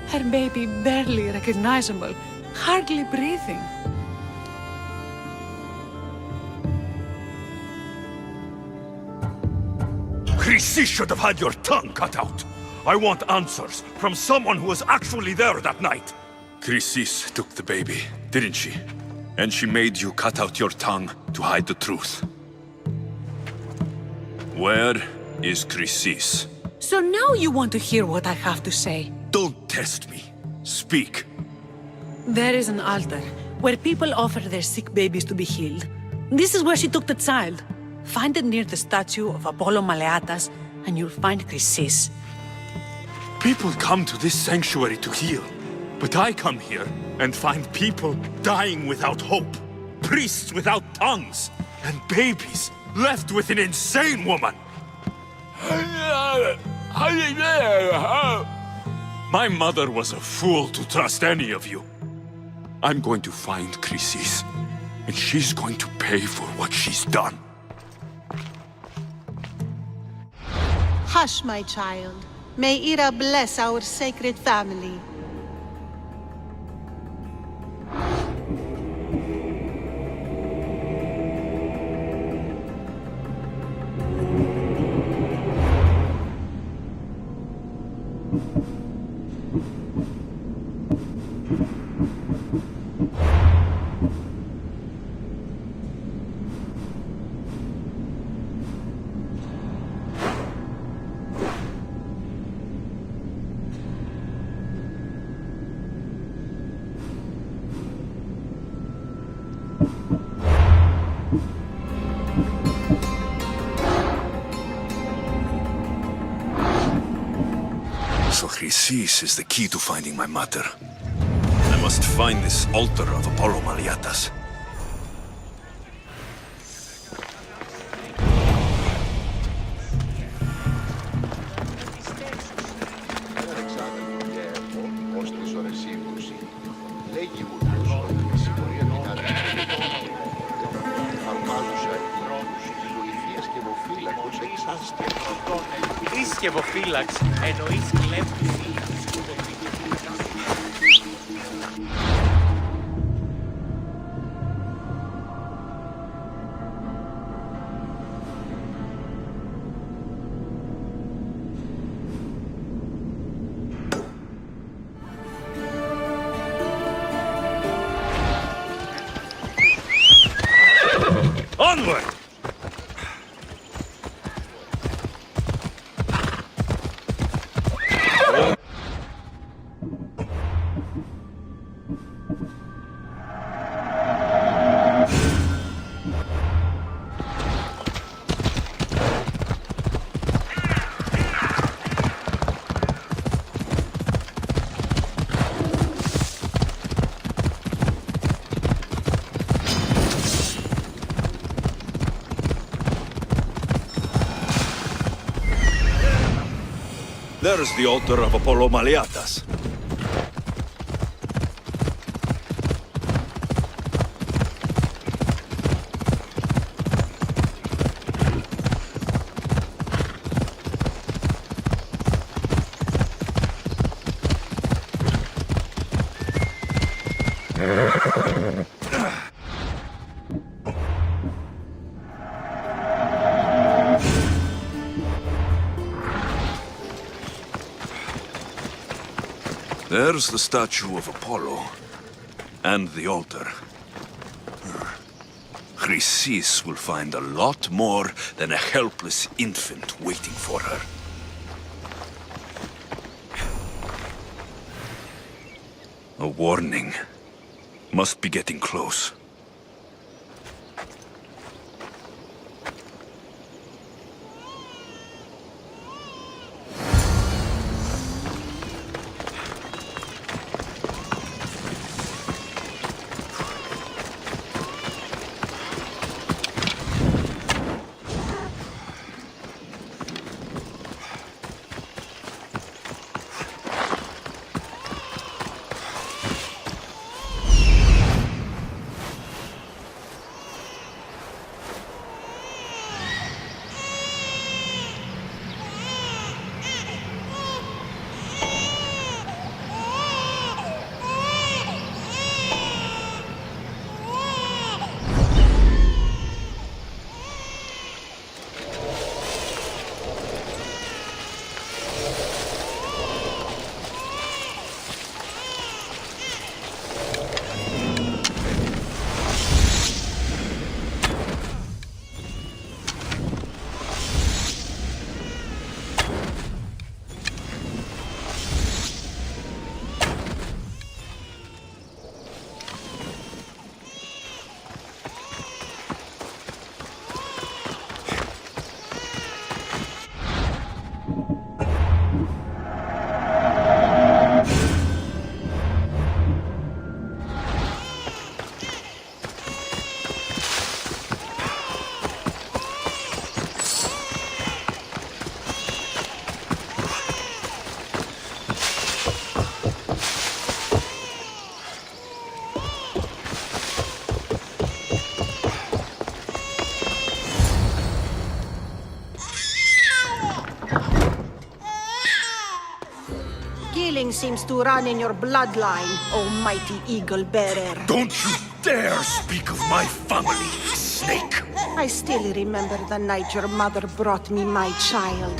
Her baby barely recognizable, hardly breathing. Chrysis should have had your tongue cut out. I want answers from someone who was actually there that night. Chrysis took the baby, didn't she? And she made you cut out your tongue to hide the truth. Where is Chrysis? So now you want to hear what I have to say. Don't test me. Speak. There is an altar where people offer their sick babies to be healed. This is where she took the child. Find it near the statue of Apollo Maleatas, and you'll find Chrysis. People come to this sanctuary to heal. But I come here and find people dying without hope. Priests without tongues. And babies left with an insane woman. My mother was a fool to trust any of you. I'm going to find Chrysis, and she's going to pay for what she's done. Hush, my child. May Ira bless our sacred family. So Chrysis is the key to finding my mother. I must find this altar of Apollo Maleatas. θρησκευοφύλαξ εννοείς κλέφτη. Onward! There's the altar of Apollo Maliatas. There's the statue of Apollo. And the altar. Chrysis will find a lot more than a helpless infant waiting for her. A warning. Must be getting close. Killing seems to run in your bloodline, oh mighty eagle bearer. Don't you dare speak of my family, snake! I still remember the night your mother brought me my child.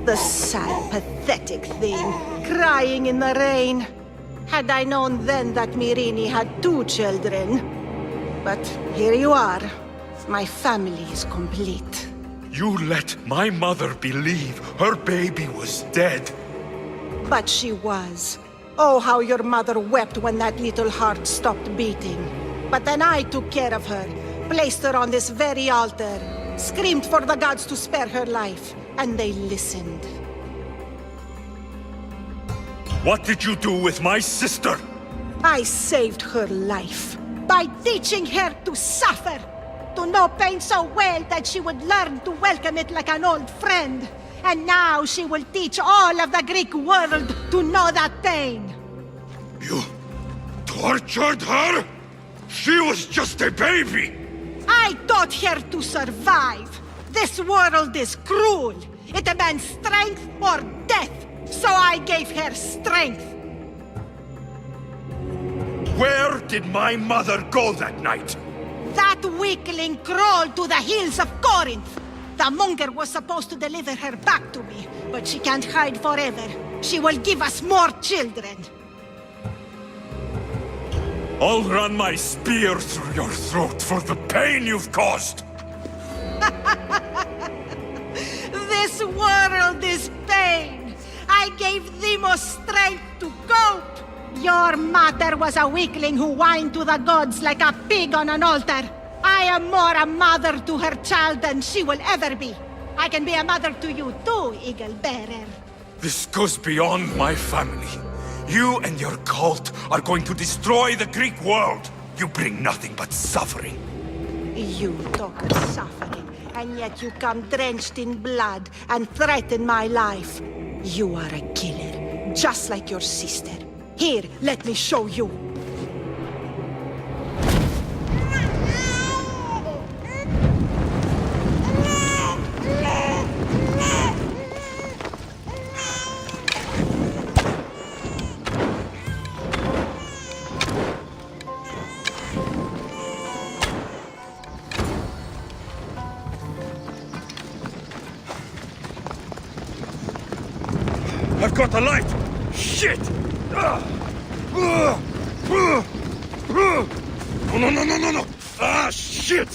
The sad, pathetic thing, crying in the rain. Had I known then that Mirini had 2 children. But here you are. My family is complete. You let my mother believe her baby was dead. But she was. Oh, how your mother wept when that little heart stopped beating. But then I took care of her, placed her on this very altar, screamed for the gods to spare her life, and they listened. What did you do with my sister? I saved her life by teaching her to suffer, to know pain so well that she would learn to welcome it like an old friend. And now she will teach all of the Greek world to know that pain. You tortured her? She was just a baby! I taught her to survive. This world is cruel. It demands strength or death. So I gave her strength. Where did my mother go that night? That weakling crawled to the hills of Corinth. The monger was supposed to deliver her back to me, but she can't hide forever. She will give us more children. I'll run my spear through your throat for the pain you've caused! This world is pain. I gave Demos strength to cope. Your mother was a weakling who whined to the gods like a pig on an altar. I am more a mother to her child than she will ever be. I can be a mother to you too, Eagle Bearer. This goes beyond my family. You and your cult are going to destroy the Greek world. You bring nothing but suffering. You talk of suffering, and yet you come drenched in blood and threaten my life. You are a killer, just like your sister. Here, let me show you. I've got a light! Shit! No! Ah, shit!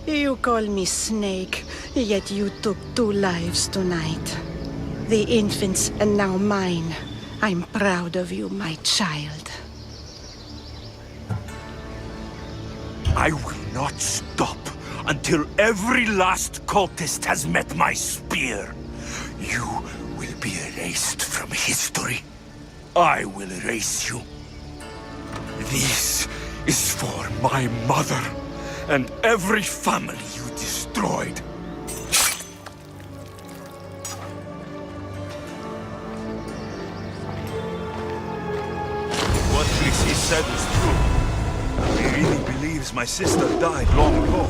You call me Snake, yet you took 2 lives tonight. The infant's and now mine. I'm proud of you, my child. I will not stop until every last cultist has met my spear. You will be erased from history. I will erase you. This is for my mother and every family you destroyed. What Chrissy said is true. He really believes my sister died long ago.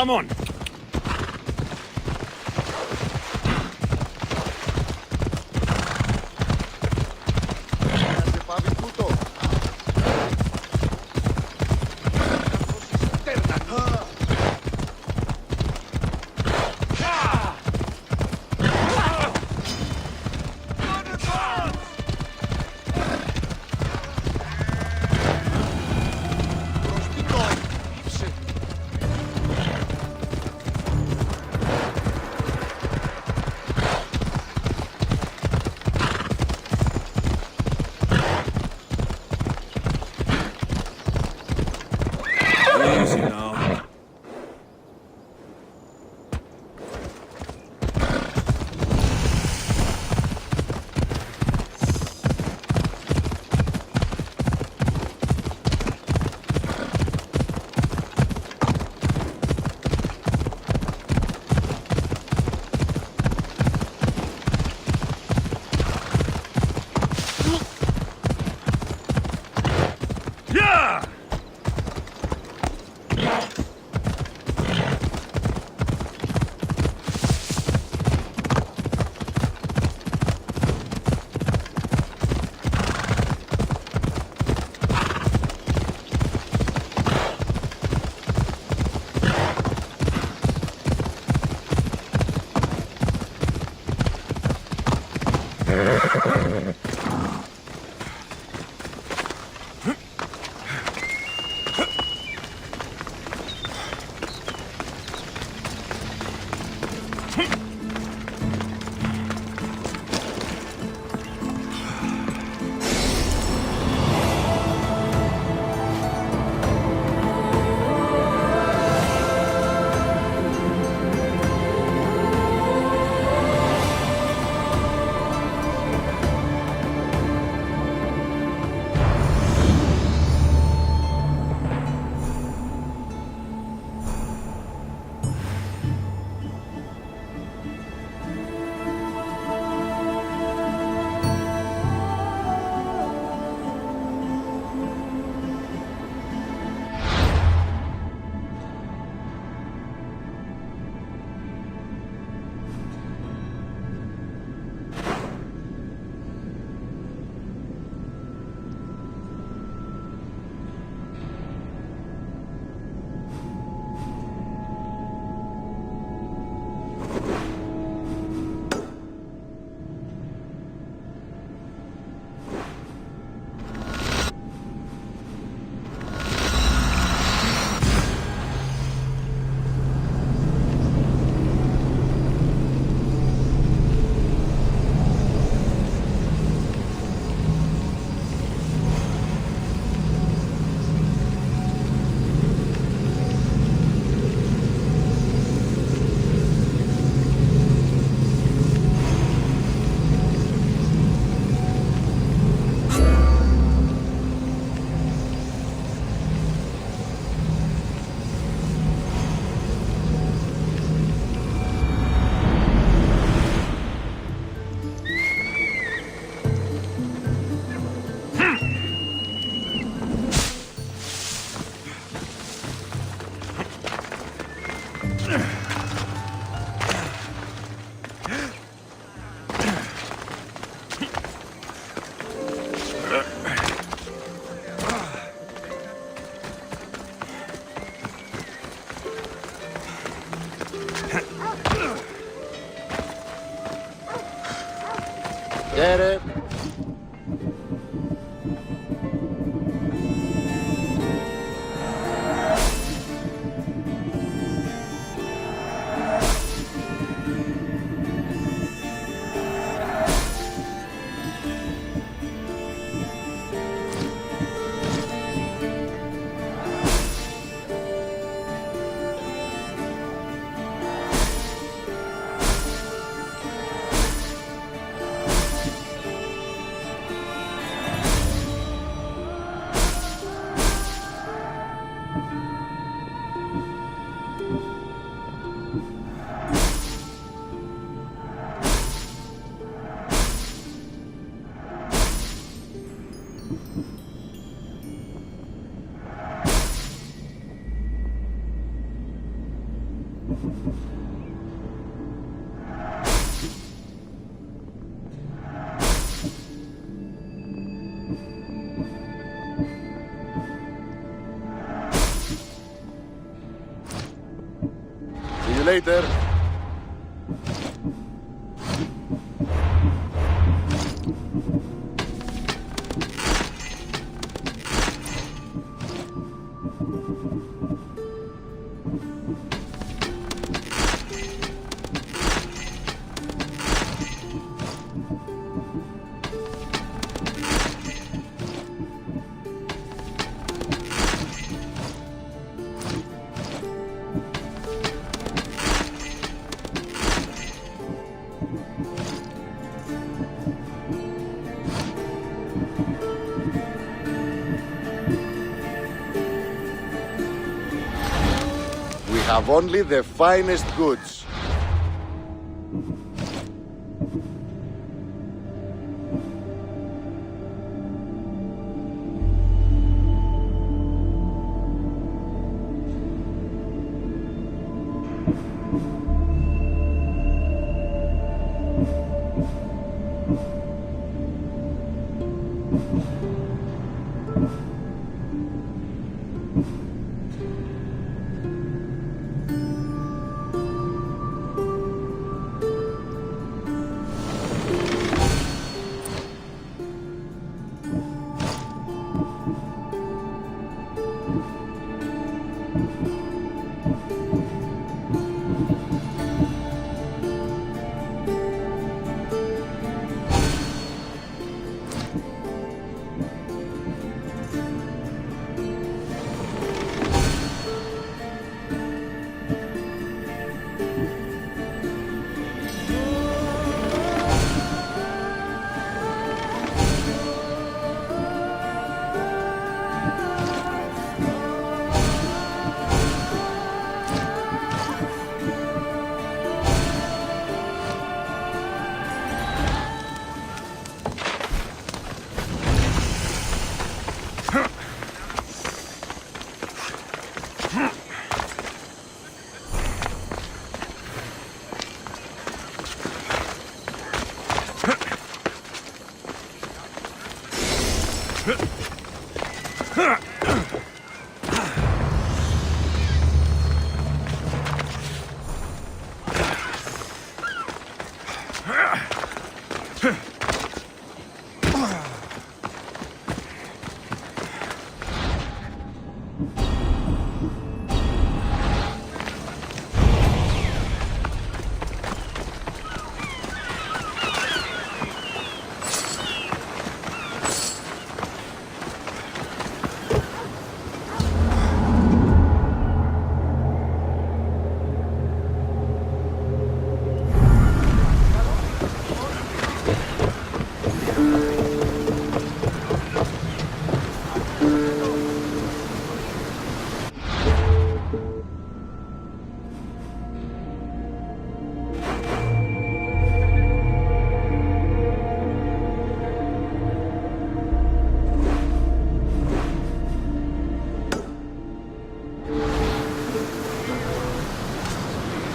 Come on! Get it? See you later. We have only the finest goods.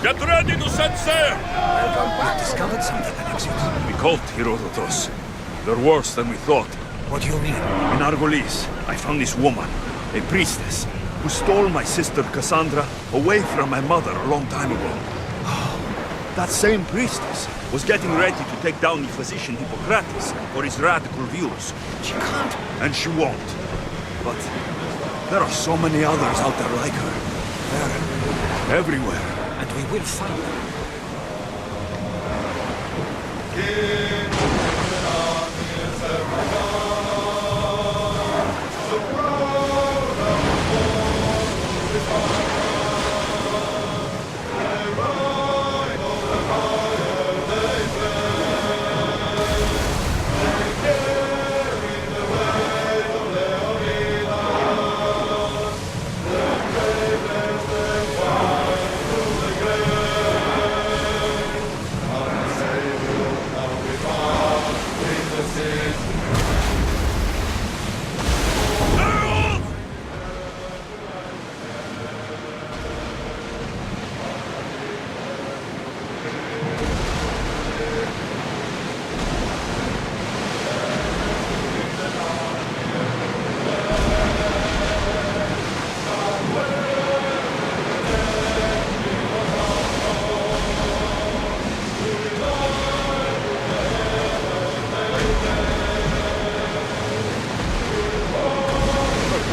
Get ready to set sail! We've discovered something, Alexios. We called Herodotus. They're worse than we thought. What do you mean? In Argolis, I found this woman, a priestess, who stole my sister Cassandra away from my mother a long time ago. That same priestess was getting ready to take down the physician Hippocrates for his radical views. She can't. And she won't. But there are so many others out there like her. They're everywhere. And we will find them.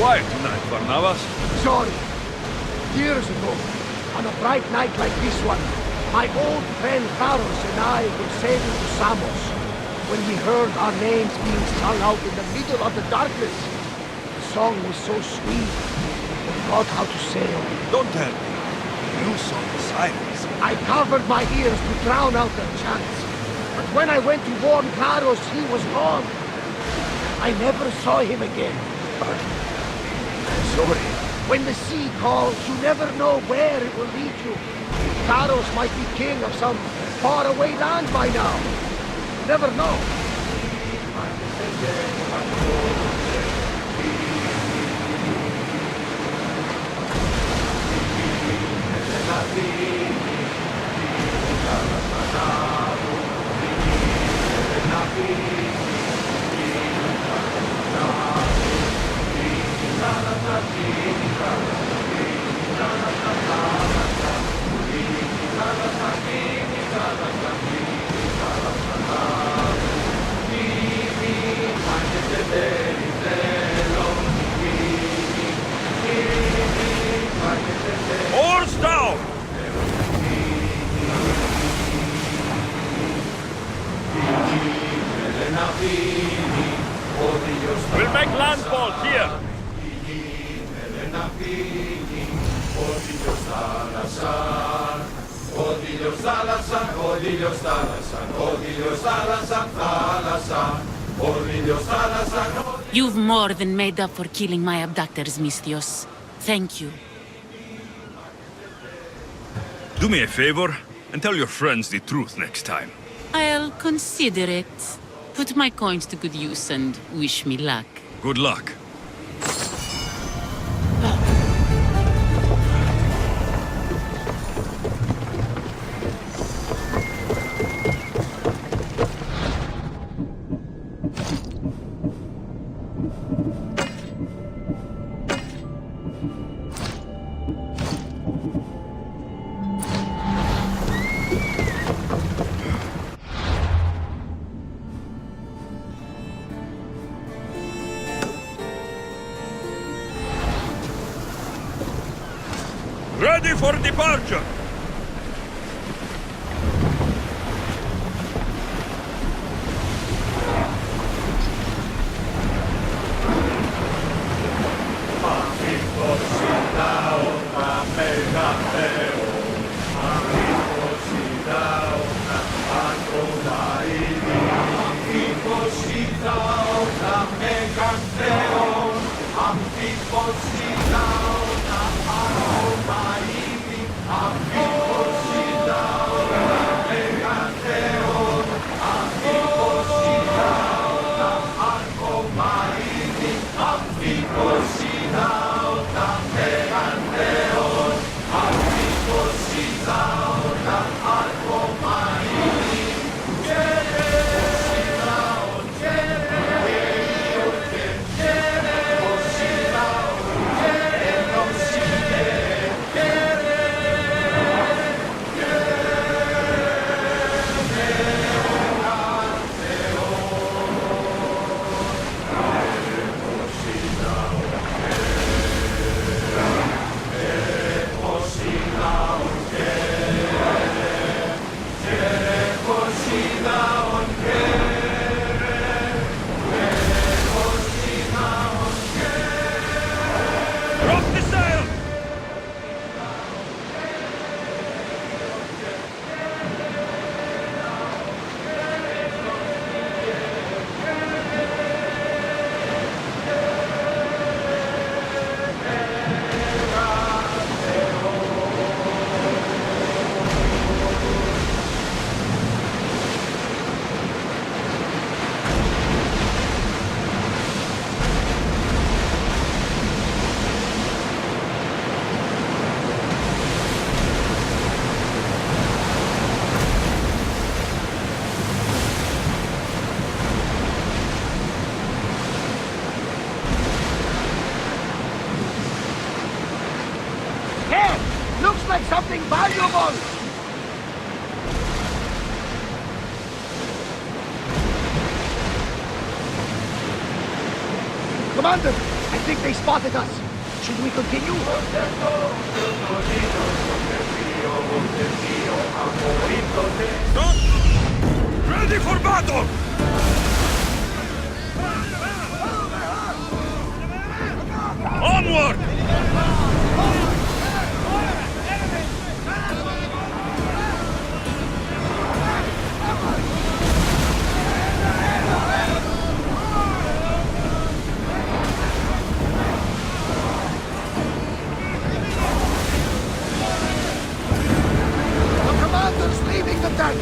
Quiet tonight, Barnabas. Sorry. Years ago, on a bright night like this one, my old friend Carlos and I were sailing to Samos when we heard our names being sung out in the middle of the darkness. The song was so sweet, we forgot how to sail. Don't tell me. You saw the sirens. I covered my ears to drown out their chants. But when I went to warn Carlos, he was gone. I never saw him again. Sorry. When the sea calls, you never know where it will lead you. Carlos might be king of some faraway land by now. You never know. Oars down! We'll make landfall here. You've more than made up for killing my abductors, Misthios. Thank you. Do me a favor and tell your friends the truth next time. I'll consider it. Put my coins to good use and wish me luck. Good luck. Ready for departure! I'm something valuable! Commander, I think they spotted us. Should we continue? Ready for battle! Onward! The commander's leaving the tank!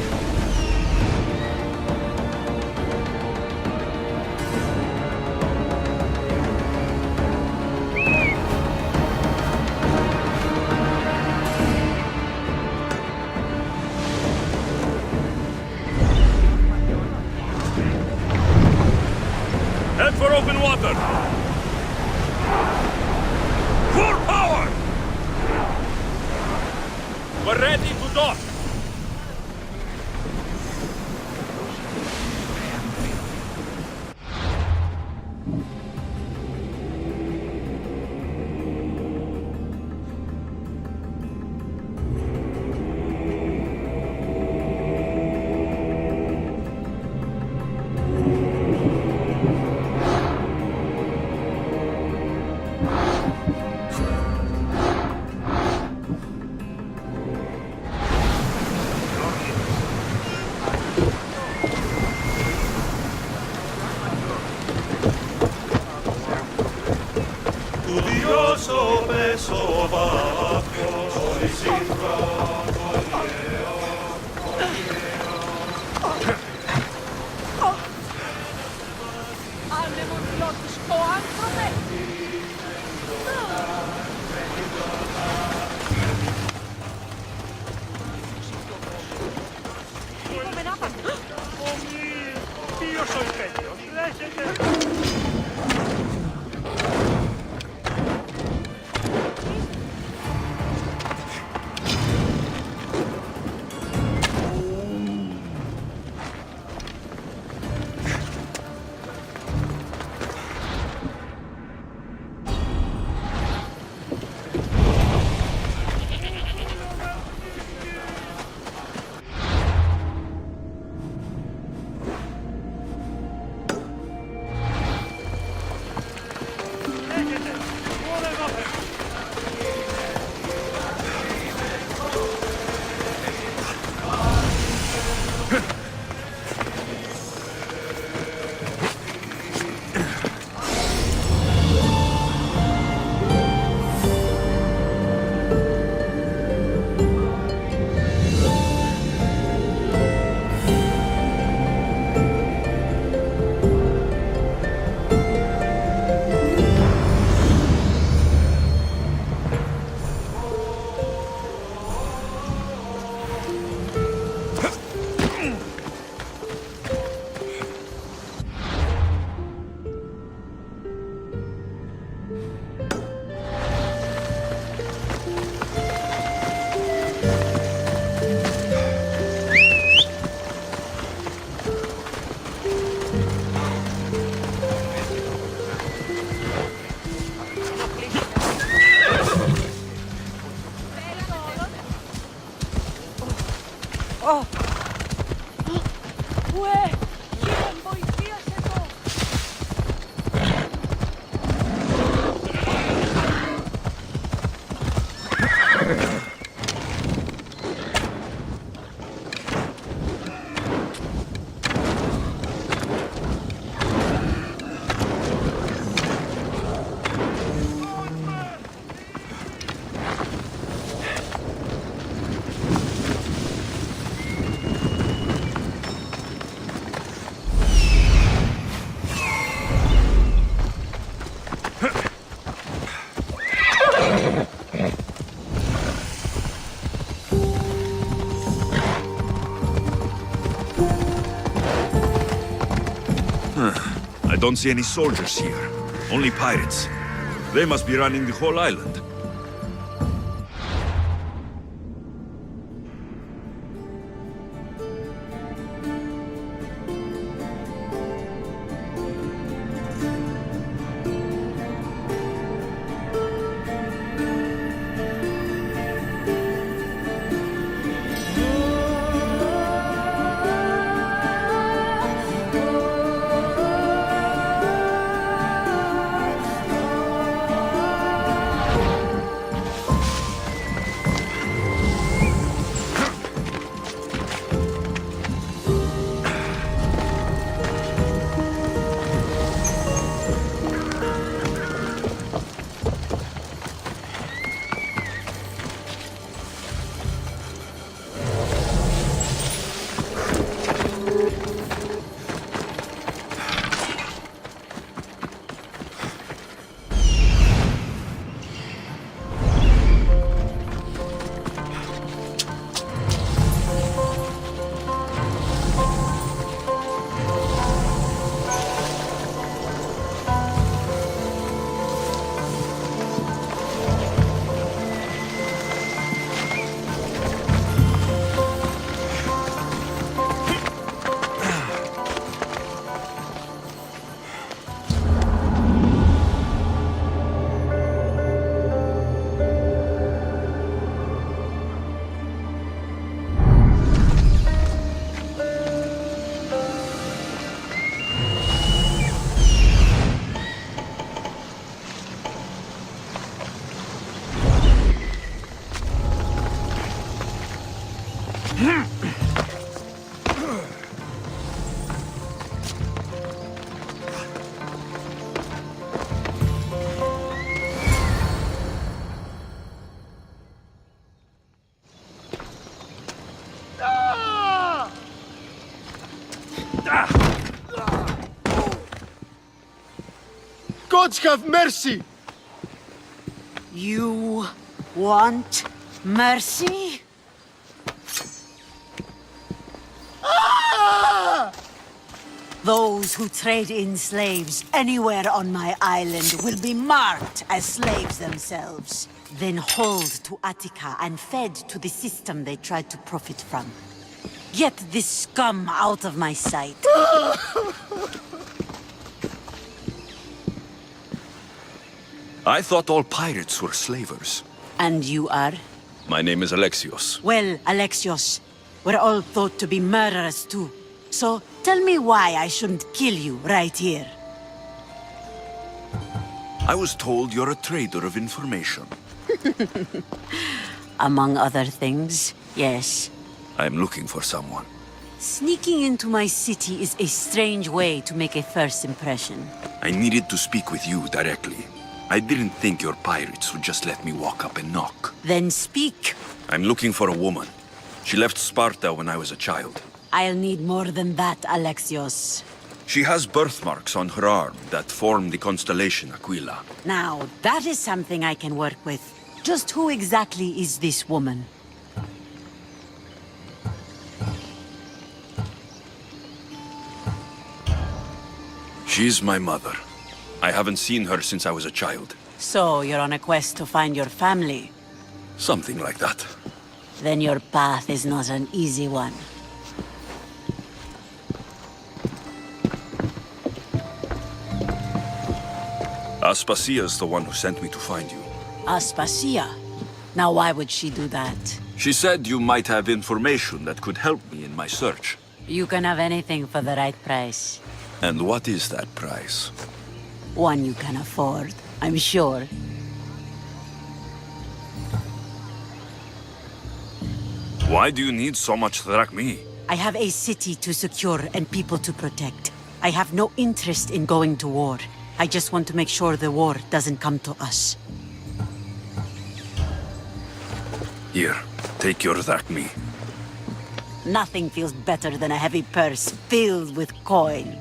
Head for open water! Full power! We're ready to dock! I don't see any soldiers here. Only pirates. They must be running the whole island. Gods have mercy! You want mercy? Those who trade in slaves anywhere on my island will be marked as slaves themselves, then hauled to Attica and fed to the system they tried to profit from. Get this scum out of my sight. I thought all pirates were slavers. And you are? My name is Alexios. Well, Alexios, we're all thought to be murderers too. So, tell me why I shouldn't kill you right here. I was told you're a trader of information. Among other things, yes. I'm looking for someone. Sneaking into my city is a strange way to make a first impression. I needed to speak with you directly. I didn't think your pirates would just let me walk up and knock. Then speak. I'm looking for a woman. She left Sparta when I was a child. I'll need more than that, Alexios. She has birthmarks on her arm that form the constellation Aquila. Now, that is something I can work with. Just who exactly is this woman? She's my mother. I haven't seen her since I was a child. So, you're on a quest to find your family? Something like that. Then your path is not an easy one. Aspasia's the one who sent me to find you. Aspasia? Now why would she do that? She said you might have information that could help me in my search. You can have anything for the right price. And what is that price? One you can afford, I'm sure. Why do you need so much drachmi? I have a city to secure and people to protect. I have no interest in going to war. I just want to make sure the war doesn't come to us. Here, take your drachmi. Nothing feels better than a heavy purse filled with coin.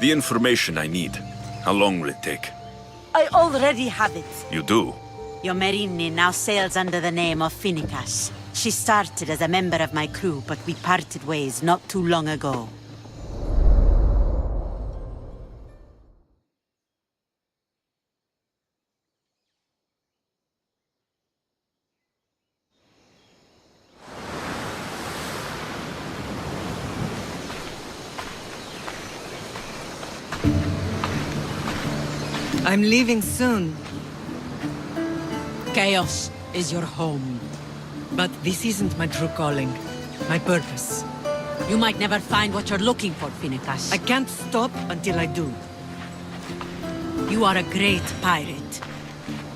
The information I need. How long will it take? I already have it. You do? Yomerini now sails under the name of Finicas. She started as a member of my crew, but we parted ways not too long ago. I'm leaving soon. Chaos is your home. But this isn't my true calling. My purpose. You might never find what you're looking for, Finicas. I can't stop until I do. You are a great pirate.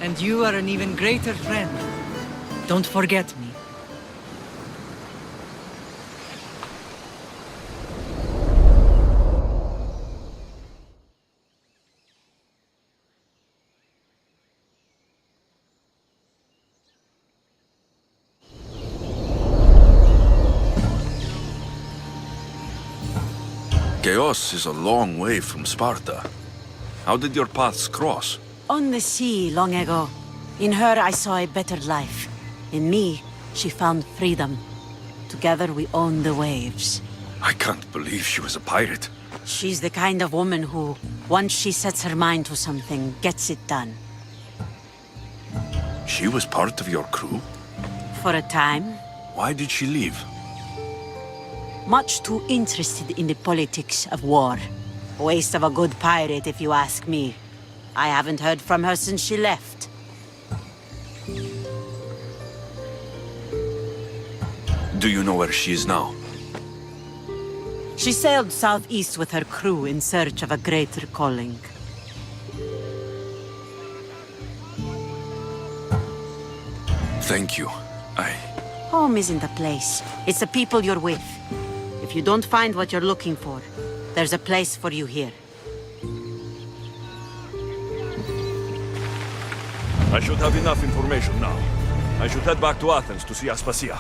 And you are an even greater friend. Don't forget me. Chaos is a long way from Sparta. How did your paths cross? On the sea, long ago. In her, I saw a better life. In me, she found freedom. Together, we own the waves. I can't believe she was a pirate. She's the kind of woman who, once she sets her mind to something, gets it done. She was part of your crew? For a time. Why did she leave? Much too interested in the politics of war. Waste of a good pirate, if you ask me. I haven't heard from her since she left. Do you know where she is now? She sailed southeast with her crew in search of a greater calling. Thank you. Home isn't a place. It's the people you're with. If you don't find what you're looking for, there's a place for you here. I should have enough information now. I should head back to Athens to see Aspasia.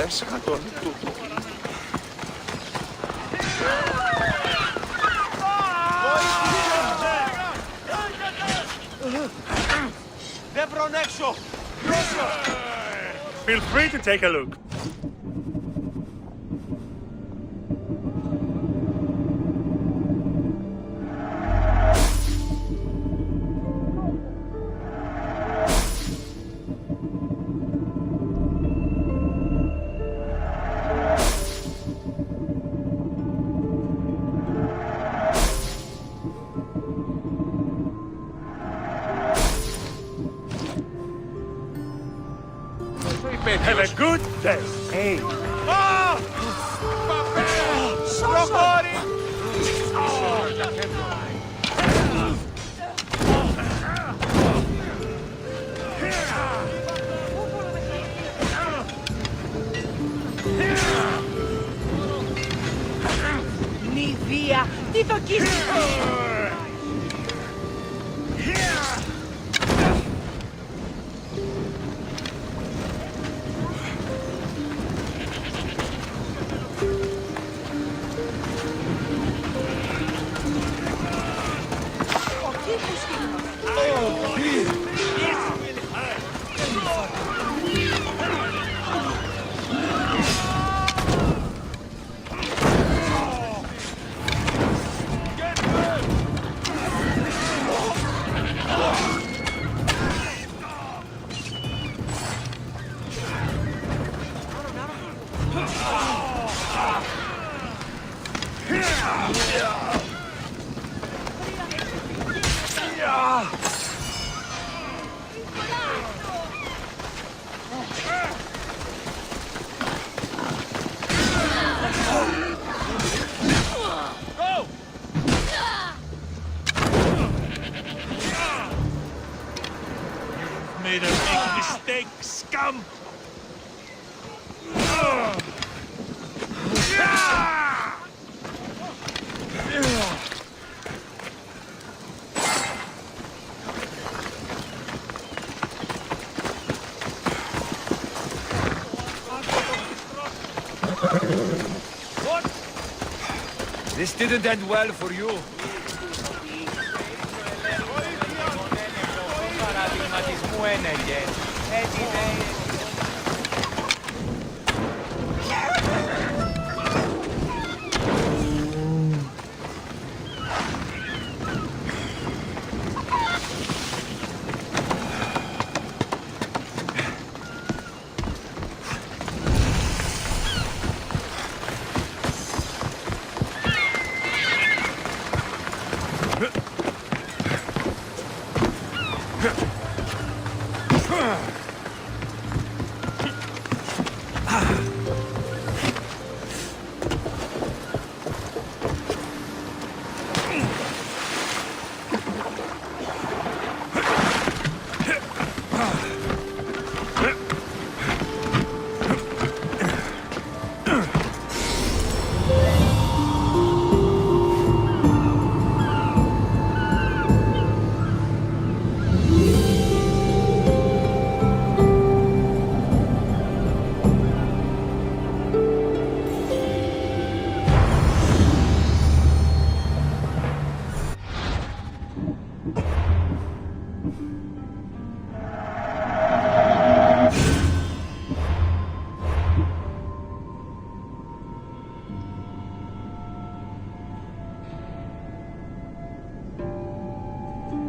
Έσχατον τούτο. Δεν βρουν έξω! Feel free to take a look. Have a good day. Hey. Ah! Προχώρη! Μη βία! Τι το κοίσεις! Made a big mistake, scum! What? This didn't end well for you. Παραδειγματισμού ένεγε. Έτσι δεν